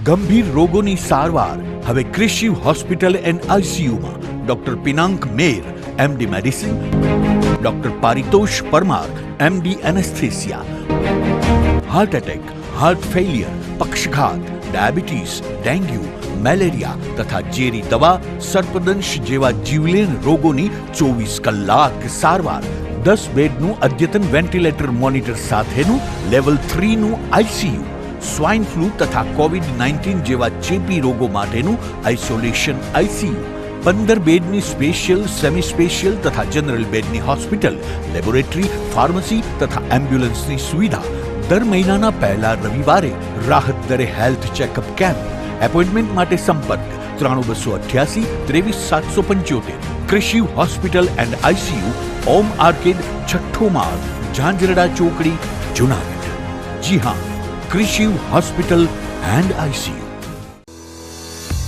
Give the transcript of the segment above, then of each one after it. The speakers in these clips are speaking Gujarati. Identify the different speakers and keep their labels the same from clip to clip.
Speaker 1: ગંભીર રોગોની સારવાર હવે ક્રિશિવ હોસ્પિટલ એન્ડ આઈસીયુમાં doctor Pinank Mer, MD medicine, doctor Paritosh Parmar, MD anaesthesia, heart attack, heart failure, પક્ષઘાત, ડાયાબિટીસ, ડેન્ગ્યુ, મેલેરિયા તથા ઝેરી દવા, સર્પદંશ જેવા જીવલેણ રોગોની 24 કલાક સારવાર, 10 બેડનું અદ્યતન વેન્ટિલેટર મોનિટર સાથેનું લેવલ 3નું આઈસીયુ, સ્વાઇન ફ્લૂ તથા કોવિડ-19 જેવા ચેપી રોગો માટેનું આઇસોલેશન આઈસીયુ, 15 બેડની સ્પેશિયલ, સેમી સ્પેશિયલ તથા જનરલ બેડની હોસ્પિટલ, લેબોરેટરી, ફાર્મસી તથા એમ્બ્યુલન્સની સુવિધા, દર મહિનાના પહેલા રવિવારે રાહત દરે હેલ્થ ચેકઅપ કેમ્પ. એપોઇન્ટમેન્ટ માટે સંપર્ક 9288 23775. Krishiv hospital and ICU, Om arcade, છઠ્ઠો માળ, ઝાંઝરડા ચોકડી, જુનાગઢ. જી હા, ક્રિશિવ હોસ્પિટલ એન્ડ આઈસીયુ.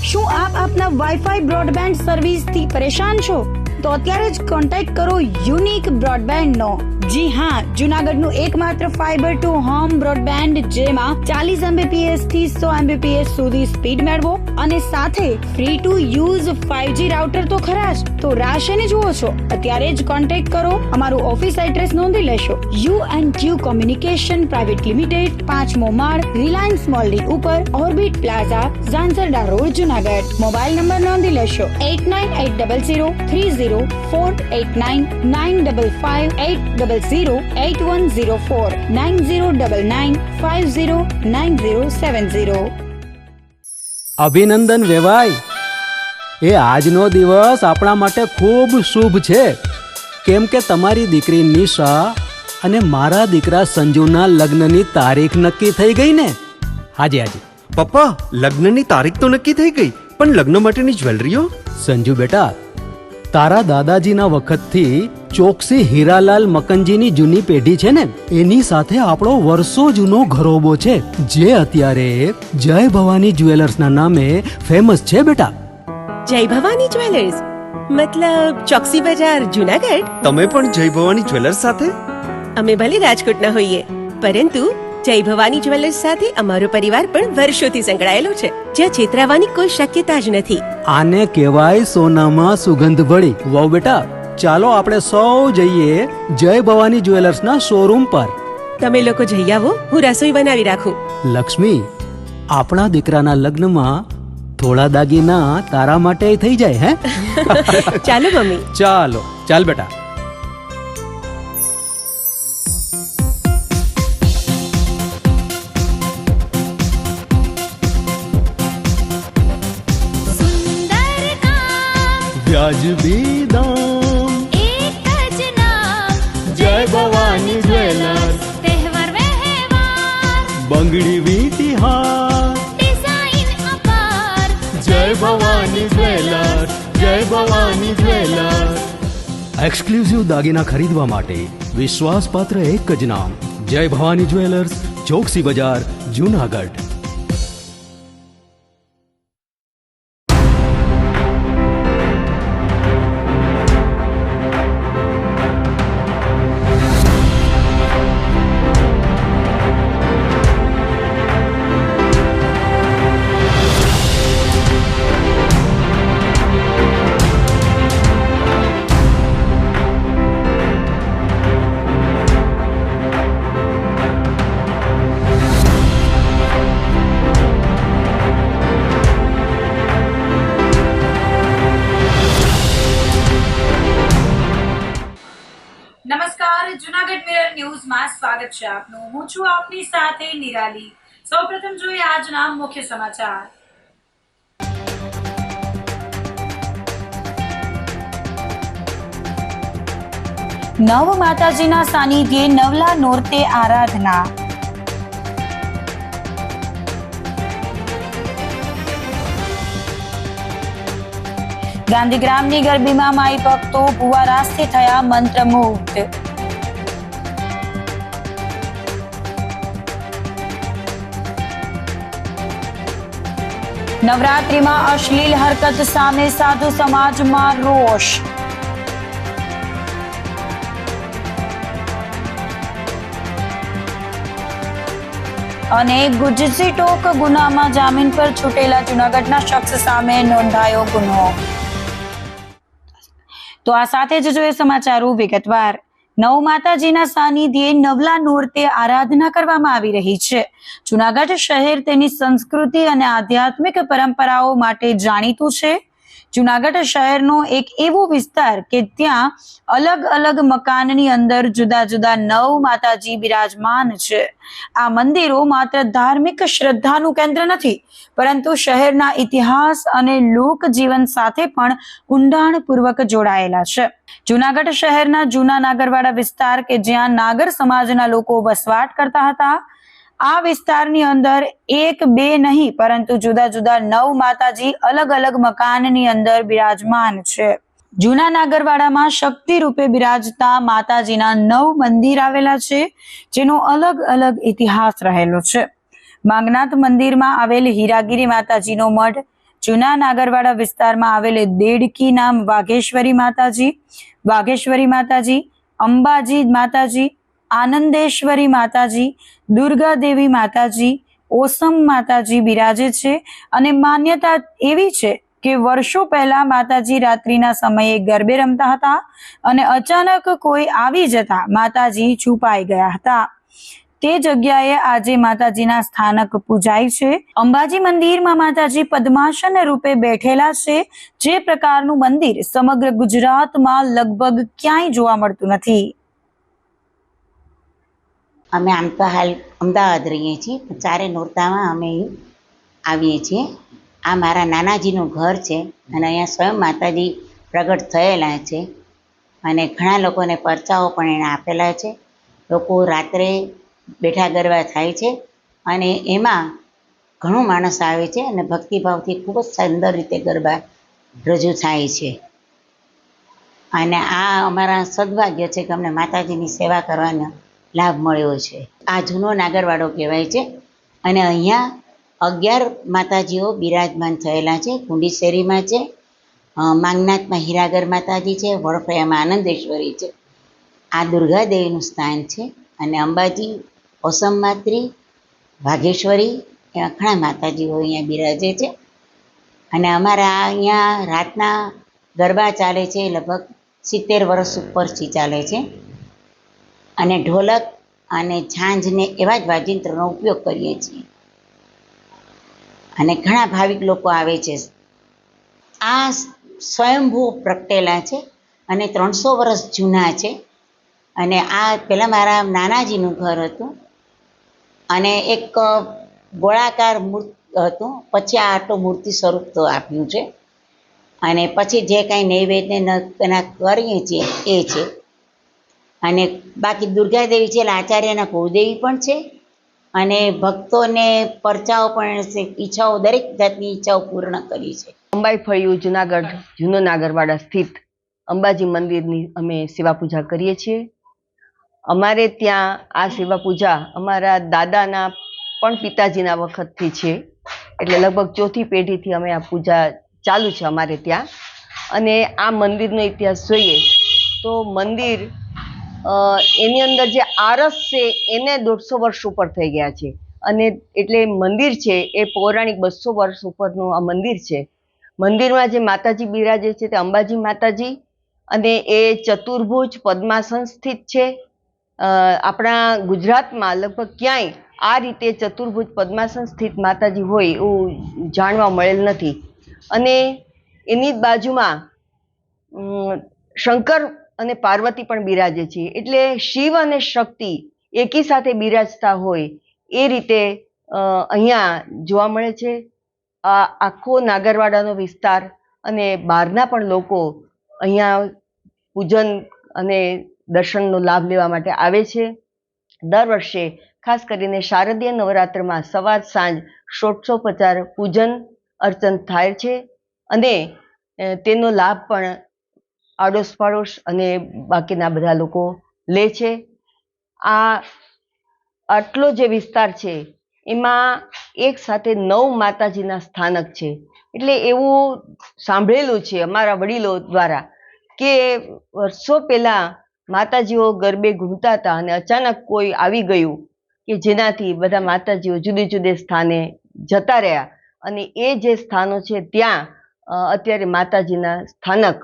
Speaker 2: શું આપ આપના વાઈફાઈ બ્રોડબેન્ડ સર્વિસ થી પરેશાન છો? તો અત્યારે જ કોન્ટેક્ટ કરો યુનિક બ્રોડબેન્ડ નો. જી હા, જુનાગઢનું એકમાત્ર ફાઈબર ટુ હોમ બ્રોડબેન્ડ, જેમાં 40 Mbps થી 100 Mbps સુધી સ્પીડ મેળવો અને સાથે free to use 5G router તો ખરા જ. તો રાહ શેની જુઓ છો? અત્યારે જ કોન્ટેક્ટ કરો. અમારું ઓફિસ એડ્રેસ નોંધી લેશો. U&Q કોમ્યુનિકેશન પ્રાઇવેટ લિમિટેડ, 5મો માળ, રિલાયન્સ મોલની ઉપર, orbit plaza, Zanzarda road, Junagadh. Mobile number નોંધી લેશો 89800304899558008104 9099509070.
Speaker 3: અભિનંદન વેવાય. એ આજનો દિવસ આપણા માટે ખૂબ શુભ છે, કેમ કે તમારી દીકરી નિશા અને મારા દીકરા સંજુના લગ્નની તારીખ નક્કી થઈ ગઈ ને. હાજી હાજી
Speaker 4: પપ્પા, લગ્નની તારીખ તો નક્કી થઈ ગઈ, પણ લગ્ન માટેની જ્વેલરીઓ?
Speaker 3: સંજુ બેટા, તારા દાદાજીના વખતથી ચોકસી હીરાલાલ મકનજીની જૂની પેઢી છે ને, એની સાથે આપણો વર્ષો જૂનો ઘરોબો છે, જે અત્યારે જય ભવાની જ્વેલર્સના નામે ફેમસ છે બેટા.
Speaker 5: જય ભવાની જ્વેલર્સ મતલબ ચોકસી બજાર, જુનાગઢ?
Speaker 4: તમે પણ જય ભવાની જ્વેલર્સ સાથે?
Speaker 5: અમે ભલે રાજકોટના હોઈએ, પરંતુ જય ભવાની જ્વેલર્સ સાથે અમારો પરિવાર પણ વર્ષોથી સંકળાયેલો છે, જ્યાં છેતરાવાની કોઈ શક્યતા જ નથી.
Speaker 3: આને કહેવાય સોનામાં સુગંધ ભળી. વાવ બેટા, ચાલો આપણે સૌ જઈએ જય ભવાની જ્વેલર્સના શોરૂમ પર.
Speaker 5: તમે લોકો જઈ આવો, હું રસોઈ બનાવી રાખું.
Speaker 3: લક્ષ્મી, આપણા દીકરાના લગ્નમાં થોડા દાગીના તારા માટે થઈ જાય. હે
Speaker 5: ચાલો મમ્મી.
Speaker 3: ચાલો ચાલ બેટા. વ્યાજબી દામ,
Speaker 6: એક જ નામ,
Speaker 3: જય ભવાની જ્વેલર્સ.
Speaker 6: તહેવાર વ્યવહાર,
Speaker 3: બંગડી વીંટી હાર,
Speaker 6: ડિઝાઇન અપાર,
Speaker 3: જય ભવાની જ્વેલર્સ, જય ભવાની જ્વેલર્સ. એક્સક્લુઝિવ દાગીના ખરીદવા માટે વિશ્વાસપાત્ર એક જ નામ, જય ભવાની જ્વેલર્સ, ચોકસી બજાર, જુનાગઢ.
Speaker 7: નમસ્કાર, જુનાગઢ મિરર ન્યૂઝમાં સ્વાગત છે આપનું. હું છું આપની સાથે નિરાલી. સૌપ્રથમ જોઈએ આજના મુખ્ય સમાચાર.
Speaker 2: નવ માતાજીના સાનિધ્યે નવલા નોરતે આરાધના. ગાંધીગ્રામની ગરબીમાં માઈ ભક્તો ભુવારાસથી થયા મંત્રમુગ્ધ. નવરાત્રીમાં અશ્લીલ હરકત સામે સાધુ સમાજમાં રોષ. અને ગુજસી ટોક ગુનામાં જામીન પર છૂટેલા જૂનાગઢના શખ્સ સામે નોંધાયો ગુનો. તો આ સાથે જ જોઈએ સમાચારો વિગતવાર. નવ માતાજીના સાનિધ્યે નવલા નોરતે આરાધના કરવામાં આવી રહી છે. જૂનાગઢ શહેર તેની સંસ્કૃતિ અને આધ્યાત્મિક પરંપરાઓ માટે જાણીતું છે. જૂનાગઢ શહેરનો એક એવો વિસ્તાર કે ત્યાં અલગ અલગ મકાનની અંદર જુદા જુદા નવ માતાજી બિરાજમાન છે. આ મંદિરો માત્ર ધાર્મિક શ્રદ્ધાનું કેન્દ્ર નથી, પરંતુ શહેરના ઇતિહાસ અને લોક જીવન સાથે પણ ઊંડાણપૂર્વક જોડાયેલા છે. જૂનાગઢ શહેરના જૂના નાગરવાડા વિસ્તાર કે જ્યાં નાગર સમાજના લોકો વસવાટ કરતા હતા, આ વિસ્તારની અંદર એક બે નહીં પરંતુ જુદા જુદા નવ માતાજી અલગ અલગ મકાનની અંદર બિરાજમાન છે. જૂના નાગરવાડામાં શક્તિ રૂપે બિરાજતા માતાજીના 9 મંદિર આવેલા છે, જેનો અલગ અલગ ઇતિહાસ રહેલો છે. માંગનાથ મંદિરમાં આવેલ હીરાગીરી માતાજીનો મઢ, જૂના નાગરવાડા વિસ્તારમાં આવેલ દેડકી નામ વાઘેશ્વરી માતાજી, અંબાજી માતાજી, આનંદેશ્વરી માતાજી, દુર્ગા દેવી માતાજી, ઓસમ માતાજી બિરાજે છે. અને માન્યતા એવી છે કે વર્ષો પહેલા માતાજી રાત્રિના સમયે ગરબે રમતા હતા અને અચાનક કોઈ આવી જતા માતાજી છુપાઈ ગયા હતા. તે જગ્યાએ આજે માતાજીના સ્થાનક પૂજાય છે. અંબાજી મંદિરમાં માતાજી પદ્માસન રૂપે બેઠેલા છે. જે પ્રકારનું મંદિર સમગ્ર ગુજરાતમાં લગભગ ક્યાંય જોવા મળતું નથી.
Speaker 8: અમે આમ તો હાલ અમદાવાદ રહીએ છીએ, પણ ચારે નોરતામાં અમે આવીએ છીએ. આ મારા નાનાજીનું ઘર છે અને અહીંયા સ્વયં માતાજી પ્રગટ થયેલા છે અને ઘણા લોકોને પરચાઓ પણ એણે આપેલા છે. લોકો રાત્રે બેઠા ગરબા થાય છે અને એમાં ઘણું માણસ આવે છે અને ભક્તિભાવથી ખૂબ જ સુંદર રીતે ગરબા રજૂ થાય છે. અને આ અમારા સદભાગ્ય છે કે અમને માતાજીની સેવા કરવાનો લાભ મળ્યો છે. આ જૂનો નાગરવાડો કહેવાય છે અને અહીંયા 11 માતાજીઓ બિરાજમાન થયેલા છે. કુંડી શેરીમાં છે, માંગનાથમાં હીરાગર માતાજી છે, વડફળિયામાં આનંદેશ્વરી છે, આ દુર્ગા દેવીનું સ્થાન છે અને અંબાજી, ઓસમ માત્રી, વાઘેશ્વરી એવા ઘણા માતાજીઓ અહીંયા બિરાજે છે. અને અમારા અહીંયા રાતના ગરબા ચાલે છે, લગભગ 70 વર્ષ ઉપરથી ચાલે છે અને ઢોલક અને ઝાંઝને એવા જ વાજિંત્રનો ઉપયોગ કરીએ છીએ અને ઘણા ભાવિક લોકો આવે છે. આ સ્વયંભૂ પ્રગટેલા છે અને 300 વર્ષ જૂના છે. અને આ પહેલાં મારા નાનાજીનું ઘર હતું અને એક ગોળાકાર મૂર્તિ હતું, પછી આ આટલું મૂર્તિ સ્વરૂપ તો આપ્યું છે અને પછી જે કાંઈ નૈવેદ્ય કરીએ છીએ એ છે. અને બાકી દુર્ગા દેવી છે એટલે આચાર્યના કુળદેવી પણ છે અને ભક્તોને પરચાઓ પણ ઈચ્છાઓ, દરેક જાતની ઈચ્છાઓ પૂર્ણ કરી છે.
Speaker 9: અંબાઈ ફળિયું જુનાગઢ જૂનો નાગરવાડા સ્થિત અંબાજી મંદિરની અમે સેવા પૂજા કરીએ છીએ. અમારે ત્યાં આ સેવા પૂજા અમારા દાદાના પણ પિતાજીના વખતથી છે, એટલે લગભગ 4થી પેઢીથી અમે આ પૂજા ચાલુ છે અમારે ત્યાં. અને આ મંદિરનો ઇતિહાસ જોઈએ તો મંદિર એની અંદર જે આરસ છે એને 150 વર્ષ ઉપર થઈ ગયા છે અને એટલે મંદિર છે એ પૌરાણિક 200 વર્ષ ઉપરનું આ મંદિર છે. મંદિરમાં જે માતાજી બિરાજે છે તે અંબાજી માતાજી અને એ ચતુર્ભુજ પદ્માસન સ્થિત છે. આપણા ગુજરાતમાં લગભગ ક્યાંય આ રીતે ચતુર્ભુજ પદ્માસન સ્થિત માતાજી હોય એવું જાણવા મળેલ નથી. અને એની જ બાજુમાં શંકર અને પાર્વતી પણ બિરાજે છે, એટલે શિવ અને શક્તિ એકી સાથે બિરાજતા હોય એ રીતે અહીંયા જોવા મળે છે. આ આખો નાગરવાડાનો વિસ્તાર અને બહારના પણ લોકો અહીંયા પૂજન અને દર્શનનો લાભ લેવા માટે આવે છે. દર વર્ષે ખાસ કરીને શારદીય નવરાત્રમાં સવાર સાંજ ષોડશોપચાર પૂજન અર્ચન થાય છે અને તેનો લાભ પણ આડોશ પાડોશ અને બાકીના બધા લોકો લે છે. આ આટલો જે વિસ્તાર છે એમાં એક સાથે 9 માતાજીના સ્થાનક છે. એટલે એવું સાંભળેલું છે અમારા વડીલો દ્વારા કે વર્ષો પહેલાં માતાજીઓ ગરબે ઘૂમતા હતા અને અચાનક કોઈ આવી ગયું કે જેનાથી બધા માતાજીઓ જુદે જુદે સ્થાને જતા રહ્યા અને એ જે સ્થાનો છે ત્યાં અત્યારે માતાજીના સ્થાનક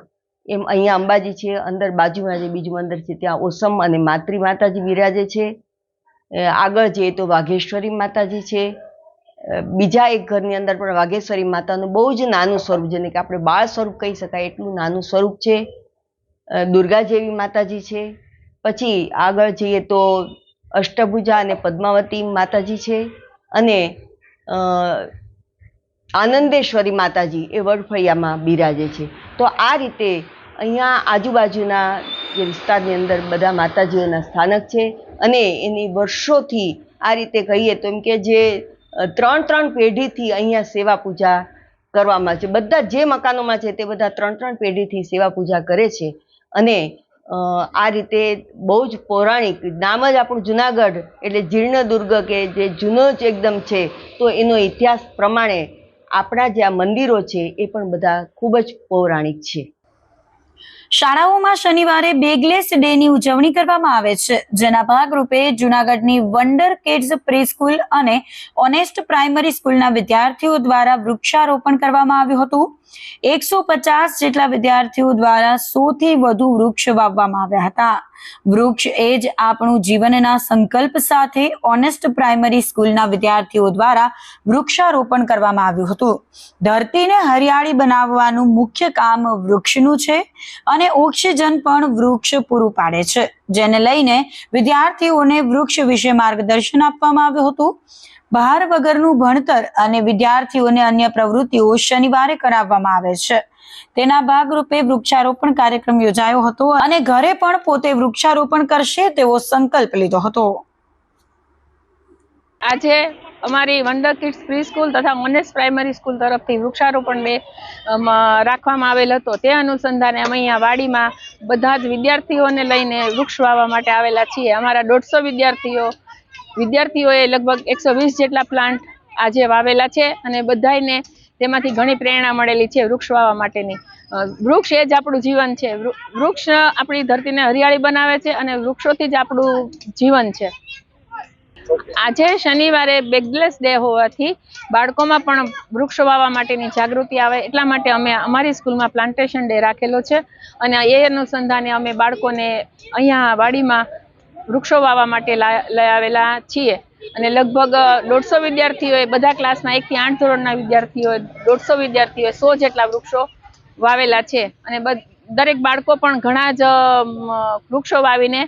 Speaker 9: એમ અહીંયા અંબાજી છે, અંદર બાજુમાં જે બીજું મંદિર છે ત્યાં ઓસમ અને માતૃ માતાજી બિરાજે છે. આગળ જઈએ તો વાઘેશ્વરી માતાજી છે. બીજા એક ઘરની અંદર પણ વાઘેશ્વરી માતાનું બહુ જ નાનું સ્વરૂપ, જેને કે આપણે બાળ સ્વરૂપ કહી શકાય એટલું નાનું સ્વરૂપ છે. દુર્ગા જેવી માતાજી છે. પછી આગળ જઈએ તો અષ્ટભુજા અને પદ્માવતી માતાજી છે અને આનંદેશ્વરી માતાજી એ વડફળિયામાં બિરાજે છે. તો આ રીતે અહીંયા આજુબાજુના જે વિસ્તારની અંદર બધા માતાજીઓના સ્થાનક છે અને એની વર્ષોથી આ રીતે કહીએ તો એમ કે જે 3 પેઢીથી અહીંયા સેવા પૂજા કરવામાં છે. બધા જે મકાનોમાં છે તે બધા 3 પેઢીથી સેવા પૂજા કરે છે અને આ રીતે બહુ જ પૌરાણિક નામ જ આપણું જુનાગઢ એટલે જીર્ણ દુર્ગ કે જે જૂનો જ એકદમ છે. તો એનો ઇતિહાસ પ્રમાણે આપણા જે આ મંદિરો છે એ પણ બધા ખૂબ જ પૌરાણિક છે.
Speaker 2: શાળાઓમાં શનિવારે બેગલેસ ડેની ઉજવણી કરવામાં આવે છે, જેના ભાગરૂપે જૂનાગઢની વન્ડર કિડ્સ પ્રી-સ્કૂલ અને ઓનેસ્ટ પ્રાઇમરી સ્કૂલના વિદ્યાર્થીઓ દ્વારા વૃક્ષારોપણ કરવામાં આવ્યું હતું. 150 જેટલા વિદ્યાર્થીઓ દ્વારા 100 થી વધુ વૃક્ષ વાવવામાં આવ્યા હતા. વૃક્ષ એ જ આપણું જીવનના સંકલ્પ સાથે ઓનેસ્ટ પ્રાઇમરી સ્કૂલના વિદ્યાર્થીઓ દ્વારા વૃક્ષારોપણ કરવામાં આવ્યું હતું. ધરતીને હરિયાળી બનાવવાનું મુખ્ય કામ વૃક્ષનું છે અને ઓક્સિજન પણ વૃક્ષ પૂરું પાડે છે, જેને લઈને વિદ્યાર્થીઓને વૃક્ષ વિશે માર્ગદર્શન આપવામાં આવ્યું હતું. બહાર વગરનું ભણતર અને વિદ્યાર્થીઓને અન્ય પ્રવૃત્તિઓ શનિવારે કરાવવામાં આવે છે. તેના ભાગરૂપે વૃક્ષારોપણ કાર્યક્રમ યોજાયો હતો અને ઘરે પણ પોતે વૃક્ષારોપણ કરશે તેવો સંકલ્પ લીધો હતો.
Speaker 10: આજે અમારી વન્ડર કિડ્સ પ્રી સ્કૂલ તથા ઓનેસ્ટ પ્રાઇમરી સ્કૂલ તરફથી વૃક્ષારોપણ ડે રાખવામાં આવેલ હતો. તે અનુસંધાને અમે અહીંયા વાડીમાં બધા જ વિદ્યાર્થીઓને લઈને વૃક્ષ વાવવા માટે આવેલા છીએ. અમારા 150 વિદ્યાર્થીઓએ લગભગ 120 જેટલા પ્લાન્ટ આજે વાવેલા છે અને બધાને તેમાંથી ઘણી પ્રેરણા મળેલી છે વૃક્ષ વાવવા માટેની. વૃક્ષ એ જ આપણું જીવન છે. વૃક્ષ આપણી ધરતીને હરિયાળી બનાવે છે અને વૃક્ષોથી જ આપણું જીવન છે. આજે શનિવારે બેગલેસ ડે હોવાથી બાળકોમાં પણ વૃક્ષો વાવવા માટેની જાગૃતિ આવે એટલા માટે અમે અમારી સ્કૂલમાં પ્લાન્ટેશન ડે રાખેલો છે અને એ અનુસંધાને અમે બાળકોને અહીંયા વાડીમાં વૃક્ષો વાવવા માટે લઈ આવેલા છીએ. અને લગભગ 150 વિદ્યાર્થીઓએ બધા ક્લાસના 1 થી 8 ધોરણના વિદ્યાર્થીઓએ 150 વિદ્યાર્થીઓએ 100 જેટલા વૃક્ષો વાવેલા છે અને દરેક બાળકો પણ ઘણા જ વૃક્ષો વાવીને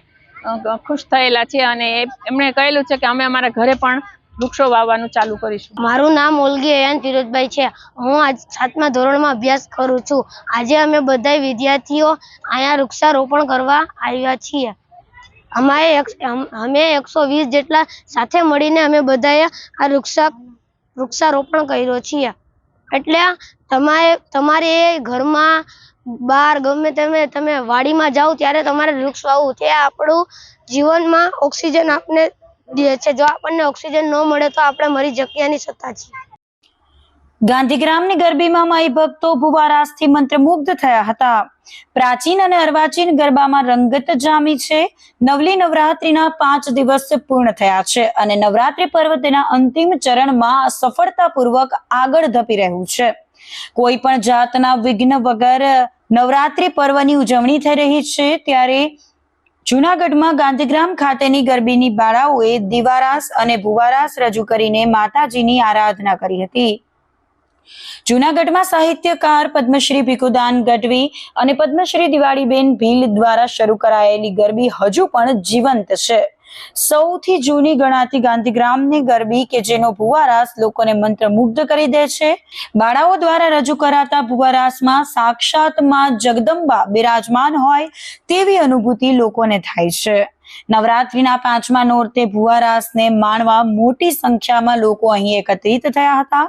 Speaker 10: ખુશ થયેલા છે અને એમણે કહેલું છે કે અમે અમારા ઘરે પણ વૃક્ષો વાવવાનું ચાલુ કરીશું.
Speaker 11: મારું નામ ઓલગી અયાન ફિરોજભાઈ છે. હું આજ 7મા ધોરણમાં અભ્યાસ કરું છું. આજે અમે બધા વિદ્યાર્થીઓ અહીંયા વૃક્ષારોપણ કરવા આવ્યા છીએ. અમે 120 જેટલા સાથે મળીને અમે બધાએ આ વૃક્ષારોપણ કર્યો છીએ. એટલે તમારે ઘરમાં બહાર ગમે તમે વાડીમાં જાઓ ત્યારે તમારે વૃક્ષ વાવવું. તે આપણું જીવનમાં ઓક્સિજન આપને દે છે. જો આપણને ઓક્સિજન ન મળે તો આપણે મરી જગ્યાની સત્તા છીએ.
Speaker 2: ગાંધીગ્રામની ગરબીમાં માઈ ભક્તો ભુવારાસથી મંત્રમુગ્ધ થયા હતા. પ્રાચીન અને અર્વાચીન ગરબામાં રંગત જામી છે. નવલી નવરાત્રીના 5 દિવસ પૂર્ણ થયા છે અને નવરાત્રી પર્વ તેના અંતિમ ચરણમાં સફળતાપૂર્વક આગળ ધપી રહ્યું છે. કોઈ પણ જાતના વિઘ્ન વગર નવરાત્રી પર્વની ઉજવણી થઈ રહી છે. ત્યારે જૂનાગઢમાં ગાંધીગ્રામ ખાતેની ગરબીની બાળાઓએ દિવારાસ અને ભુવારાસ રજૂ કરીને માતાજીની આરાધના કરી હતી. જૂનાગઢમાં સાહિત્યકાર પદ્મશ્રી ભીખુદાન ગઢવી અને પદ્મશ્રી દિવાળીબેન ભીલ દ્વારા શરૂ કરાયેલી ગરબી હજુ પણ જીવંત છે. સૌથી જૂની ગણાતી ગાંધીગ્રામની ગરબી કે જેનો ભુવારાસ લોકોને મંત્રમુગ્ધ કરી દે છે. બાળાઓ દ્વારા રજૂ કરાતા ભુવારાસમાં સાક્ષાત માં જગદંબા બિરાજમાન હોય તેવી અનુભૂતિ લોકોને થાય છે. નવરાત્રીના 5મા નોરતે ભુવારાસને માણવા મોટી સંખ્યામાં લોકો અહીં એકત્રિત થયા હતા.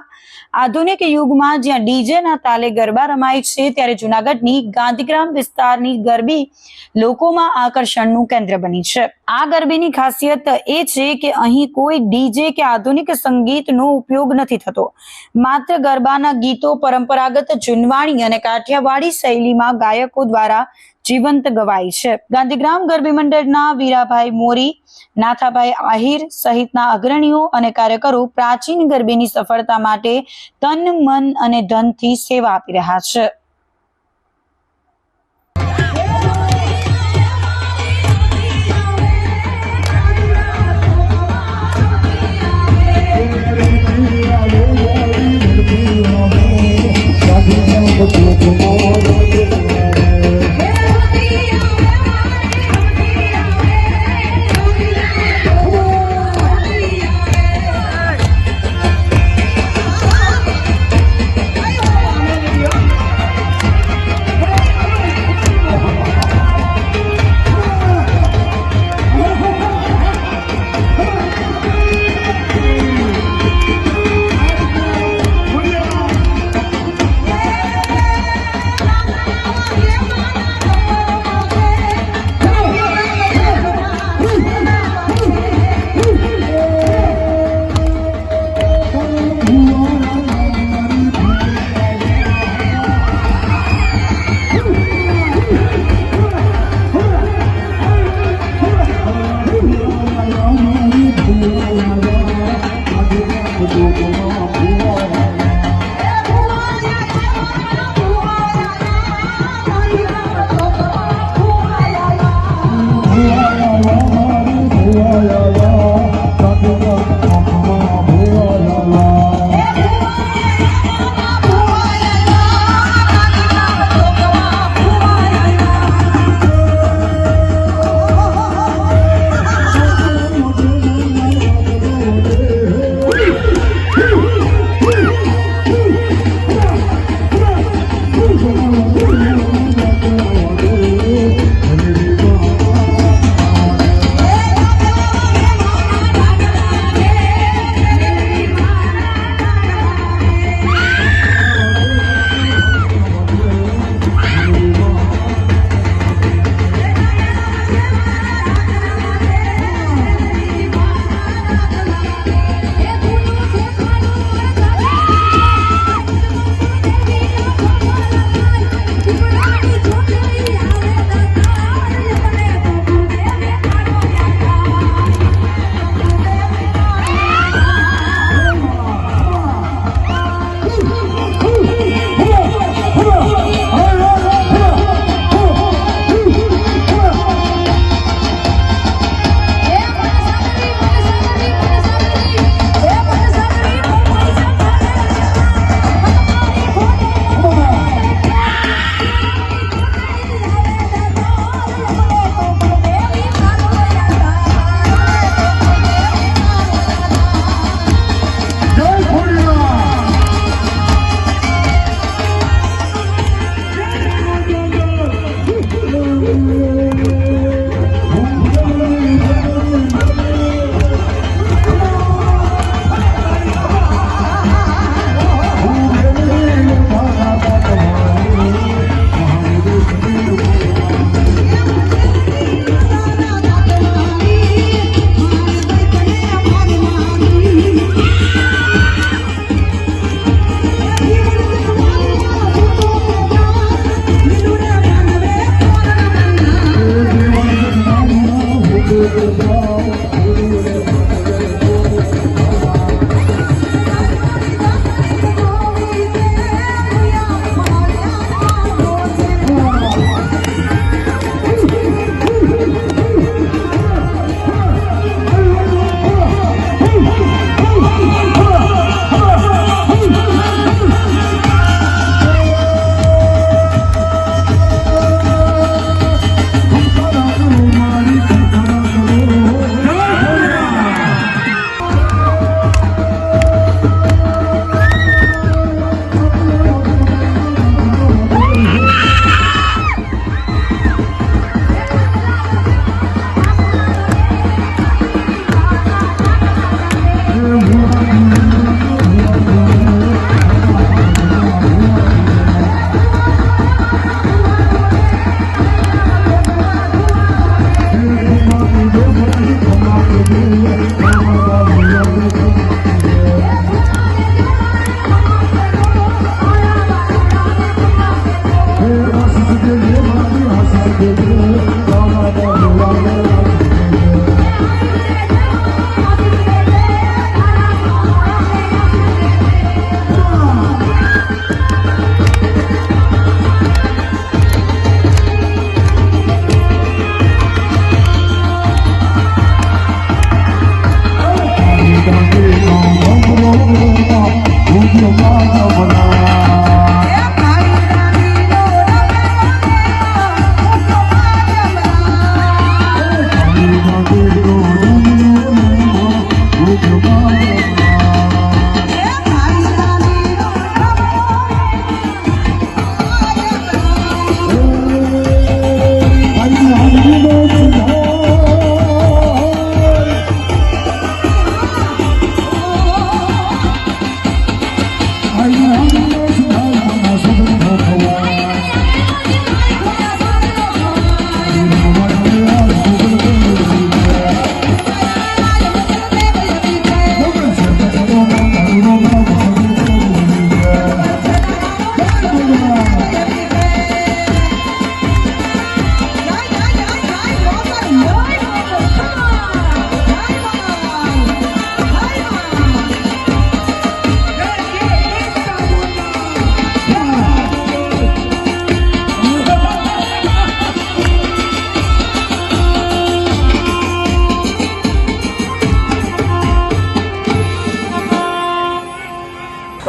Speaker 2: આધુનિક યુગમાં જ્યાં ડીજેના તાલે ગરબા રમાય છે ત્યારે જૂનાગઢની ગાંધીગ્રામ વિસ્તારની ગરબી લોકોમાં આકર્ષણનું કેન્દ્ર બની છે. આ ગરબીની ખાસિયત એ છે કે અહીં કોઈ ડીજે કે આધુનિક સંગીતનો ઉપયોગ નથી થતો. માત્ર ગરબાના ગીતો પરંપરાગત જૂનવાણી અને કાઠિયાવાડી શૈલીમાં ગાયકો દ્વારા જીવંત ગવાઈ છે. ગાંધીગ્રામ ગરબી મંડળના વીરાભાઈ મોરી, નાથાભાઈ આહિર સહિતના અગ્રણીઓ અને કાર્યકરો પ્રાચીન ગરબીની સફળતા માટે તન, મન અને ધનથી સેવા આપી રહ્યા છે.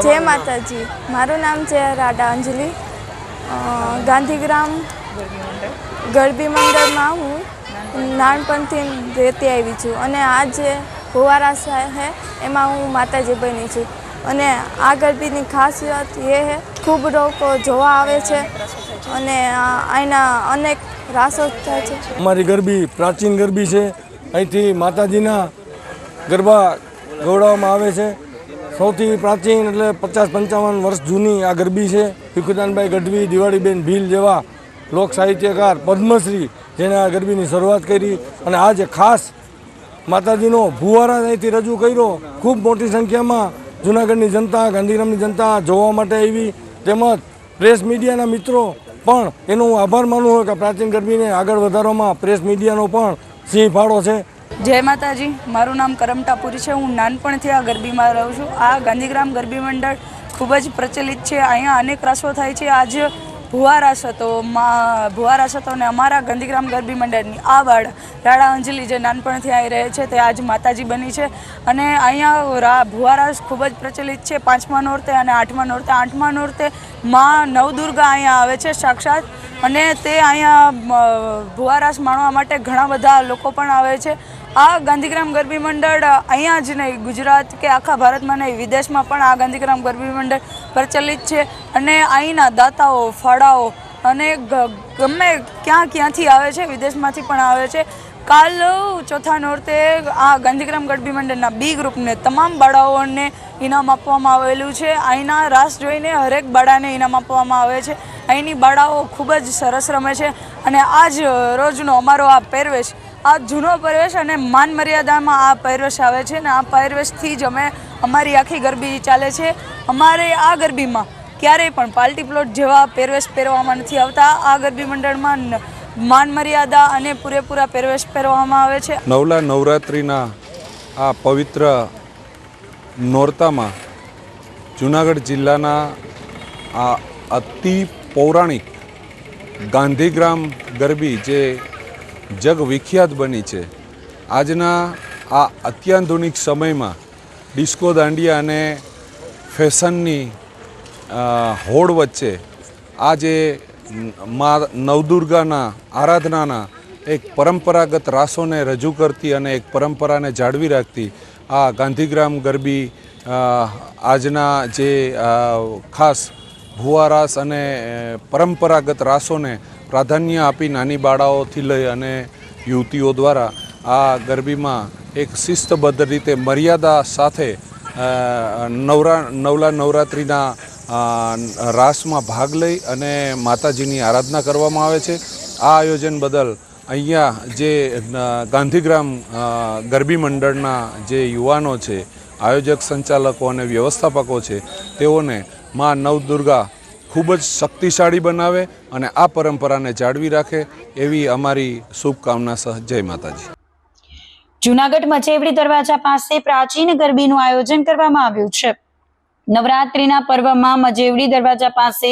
Speaker 12: જય માતાજી, મારું નામ છે રાડા અંજલિ. ગાંધીગ્રામ ગરબી મંડળમાં હું નાનપણથી રહેતી આવી છું અને આ જે ફુવારા છે એમાં હું માતાજી બની છું. અને આ ગરબીની ખાસિયત એ છે ખૂબ લોકો જોવા આવે છે અને અહીંના અનેક રાસો થાય છે.
Speaker 13: અમારી ગરબી પ્રાચીન ગરબી છે. અહીંથી માતાજીના ગરબા ગવડાવવામાં આવે છે. સૌથી પ્રાચીન એટલે 50-55 વર્ષ જૂની આ ગરબી છે. ભીખુદાનભાઈ ગઢવી, દિવાળીબેન ભીલ જેવા લોક સાહિત્યકાર પદ્મશ્રી જેણે આ ગરબીની શરૂઆત કરી અને આજે ખાસ માતાજીનો ભુવારા અહીંથી રજૂ કર્યો. ખૂબ મોટી સંખ્યામાં જૂનાગઢની જનતા, ગાંધીગ્રામની જનતા જોવા માટે આવી, તેમજ પ્રેસ મીડિયાના મિત્રો પણ એનો હું આભાર માનું હોય કે પ્રાચીન ગરબીને આગળ વધારવામાં પ્રેસ મીડિયાનો પણ સિંહ ફાળો છે.
Speaker 14: જય માતાજી, મારું નામ કરમ ટાપુરી છે. હું નાનપણથી આ ગરબીમાં રહું છું. આ ગાંધીગ્રામ ગરબી મંડળ ખૂબ જ પ્રચલિત છે. અહીંયા અનેક રાસો થાય છે. આજ ભુવા રાસ હતો અને અમારા ગાંધીગ્રામ ગરબી મંડળની આ બાળ રાડા અંજલિ જે નાનપણથી અહીં રહે છે તે આજ માતાજી બની છે. અને અહીંયા ભુવા રાસ ખૂબ જ પ્રચલિત છે. 5મા નોરતે અને 8મા નોરતે. 8મા નોરતે માં નવદુર્ગા અહીંયા આવે છે સાક્ષાત અને તે અહીંયા ભુવા રાસ માણવા માટે ઘણા બધા લોકો પણ આવે છે. આ ગાંધીગ્રામ ગરબી મંડળ અહીંયા જ નહીં, ગુજરાત કે આખા ભારતમાં નહીં, વિદેશમાં પણ આ ગાંધીગ્રામ ગરબી મંડળ પ્રચલિત છે. અને અહીંના દાતાઓ, ફાળાઓ અને ગમે ક્યાંથી આવે છે, વિદેશમાંથી પણ આવે છે. કાલ ચોથા નોરતે આ ગાંધીગ્રામ ગરબી મંડળના બી ગ્રુપને તમામ બાળાઓને ઇનામ આપવામાં આવેલું છે. અહીંના રાસ જોઈને હરેક બાળાને ઇનામ આપવામાં આવે છે. અહીંની બાળાઓ ખૂબ જ સરસ રમે છે. અને આજ રોજનો અમારો આ પહેરવેશ, આ જૂનો પહેરવેશ અને માન મર્યાદામાં આ પહેરવેશ આવે છે ને આ પહેરવેશથી જ અમે અમારી આખી ગરબી ચાલે છે. અમારે આ ગરબીમાં ક્યારેય પણ પાર્ટી પ્લોટ જેવા પહેરવેશ પહેરવામાં નથી આવતા. આ ગરબી મંડળમાં માન મર્યાદા અને પૂરેપૂરા પહેરવેશ પહેરવામાં આવે છે.
Speaker 15: નવલા નવરાત્રિના આ પવિત્ર નોરતામાં જૂનાગઢ જિલ્લાના આ અતિ પૌરાણિક ગાંધીગ્રામ ગરબી જે જગ વિખ્યાત બની છે. આજના આ અત્યાધુનિક સમયમાં ડિસ્કો દાંડિયા અને ફેશનની હોડ વચ્ચે આ જે મા નવદુર્ગાના આરાધનાના એક પરંપરાગત રાસોને રજૂ કરતી અને એક પરંપરાને જાળવી રાખતી આ ગાંધીગ્રામ ગરબી આજના જે ખાસ ભુવા રાસ અને પરંપરાગત રાસોને પ્રાધાન્ય આપી નાની બાળાઓથી લઈ અને યુવતીઓ દ્વારા આ ગરબીમાં એક શિસ્તબદ્ધ રીતે મર્યાદા સાથે નવલા નવરાત્રિના રાસમાં ભાગ લઈ અને માતાજીની આરાધના કરવામાં આવે છે. આ આયોજન બદલ અહીંયા જે ગાંધીગ્રામ ગરબી મંડળના જે યુવાનો છે, આયોજક, સંચાલકો અને વ્યવસ્થાપકો છે, તેઓને મા નવદુર્ગા ખૂબ જ શક્તિશાળી બનાવે અને આ પરંપરાને જાળવી રાખે એવી અમારી શુભકામના સહ. જય માતાજી.
Speaker 2: જૂનાગઢ મચેવડી દરવાજા પાસે પ્રાચીન ગરબીનું આયોજન કરવામાં આવ્યું છે. નવરાત્રીના પર્વમાં મજેવડી દરવાજા પાસે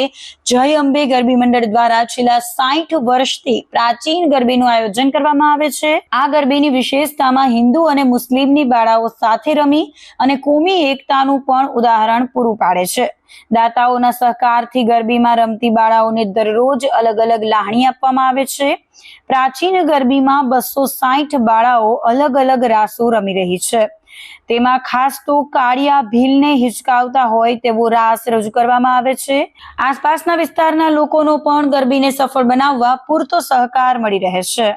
Speaker 2: જય અંબે ગરબી મંડળ દ્વારા છેલ્લા 60 વર્ષથી પ્રાચીન ગરબીનું આયોજન કરવામાં આવે છે. આ ગરબીની વિશેષતામાં હિન્દુ અને મુસ્લિમની બાળાઓ સાથે રમી અને કોમી એકતાનું પણ ઉદાહરણ પૂરું પાડે છે. દાતાઓના સહકારથી ગરબીમાં રમતી બાળાઓને દરરોજ અલગ અલગ લાહણી આપવામાં આવે છે. પ્રાચીન ગરબીમાં 260 બાળાઓ અલગ અલગ રાસો રમી રહી છે. તેમાં ખાસ તો કાળિયા ભીલને હિચકાવતા હોય તેવો રાસ રજૂ કરવામાં આવે છે. આસપાસના વિસ્તારના લોકોનો પણ ગરબીને સફળ બનાવવા પૂરતો સહકાર મળી રહે છે.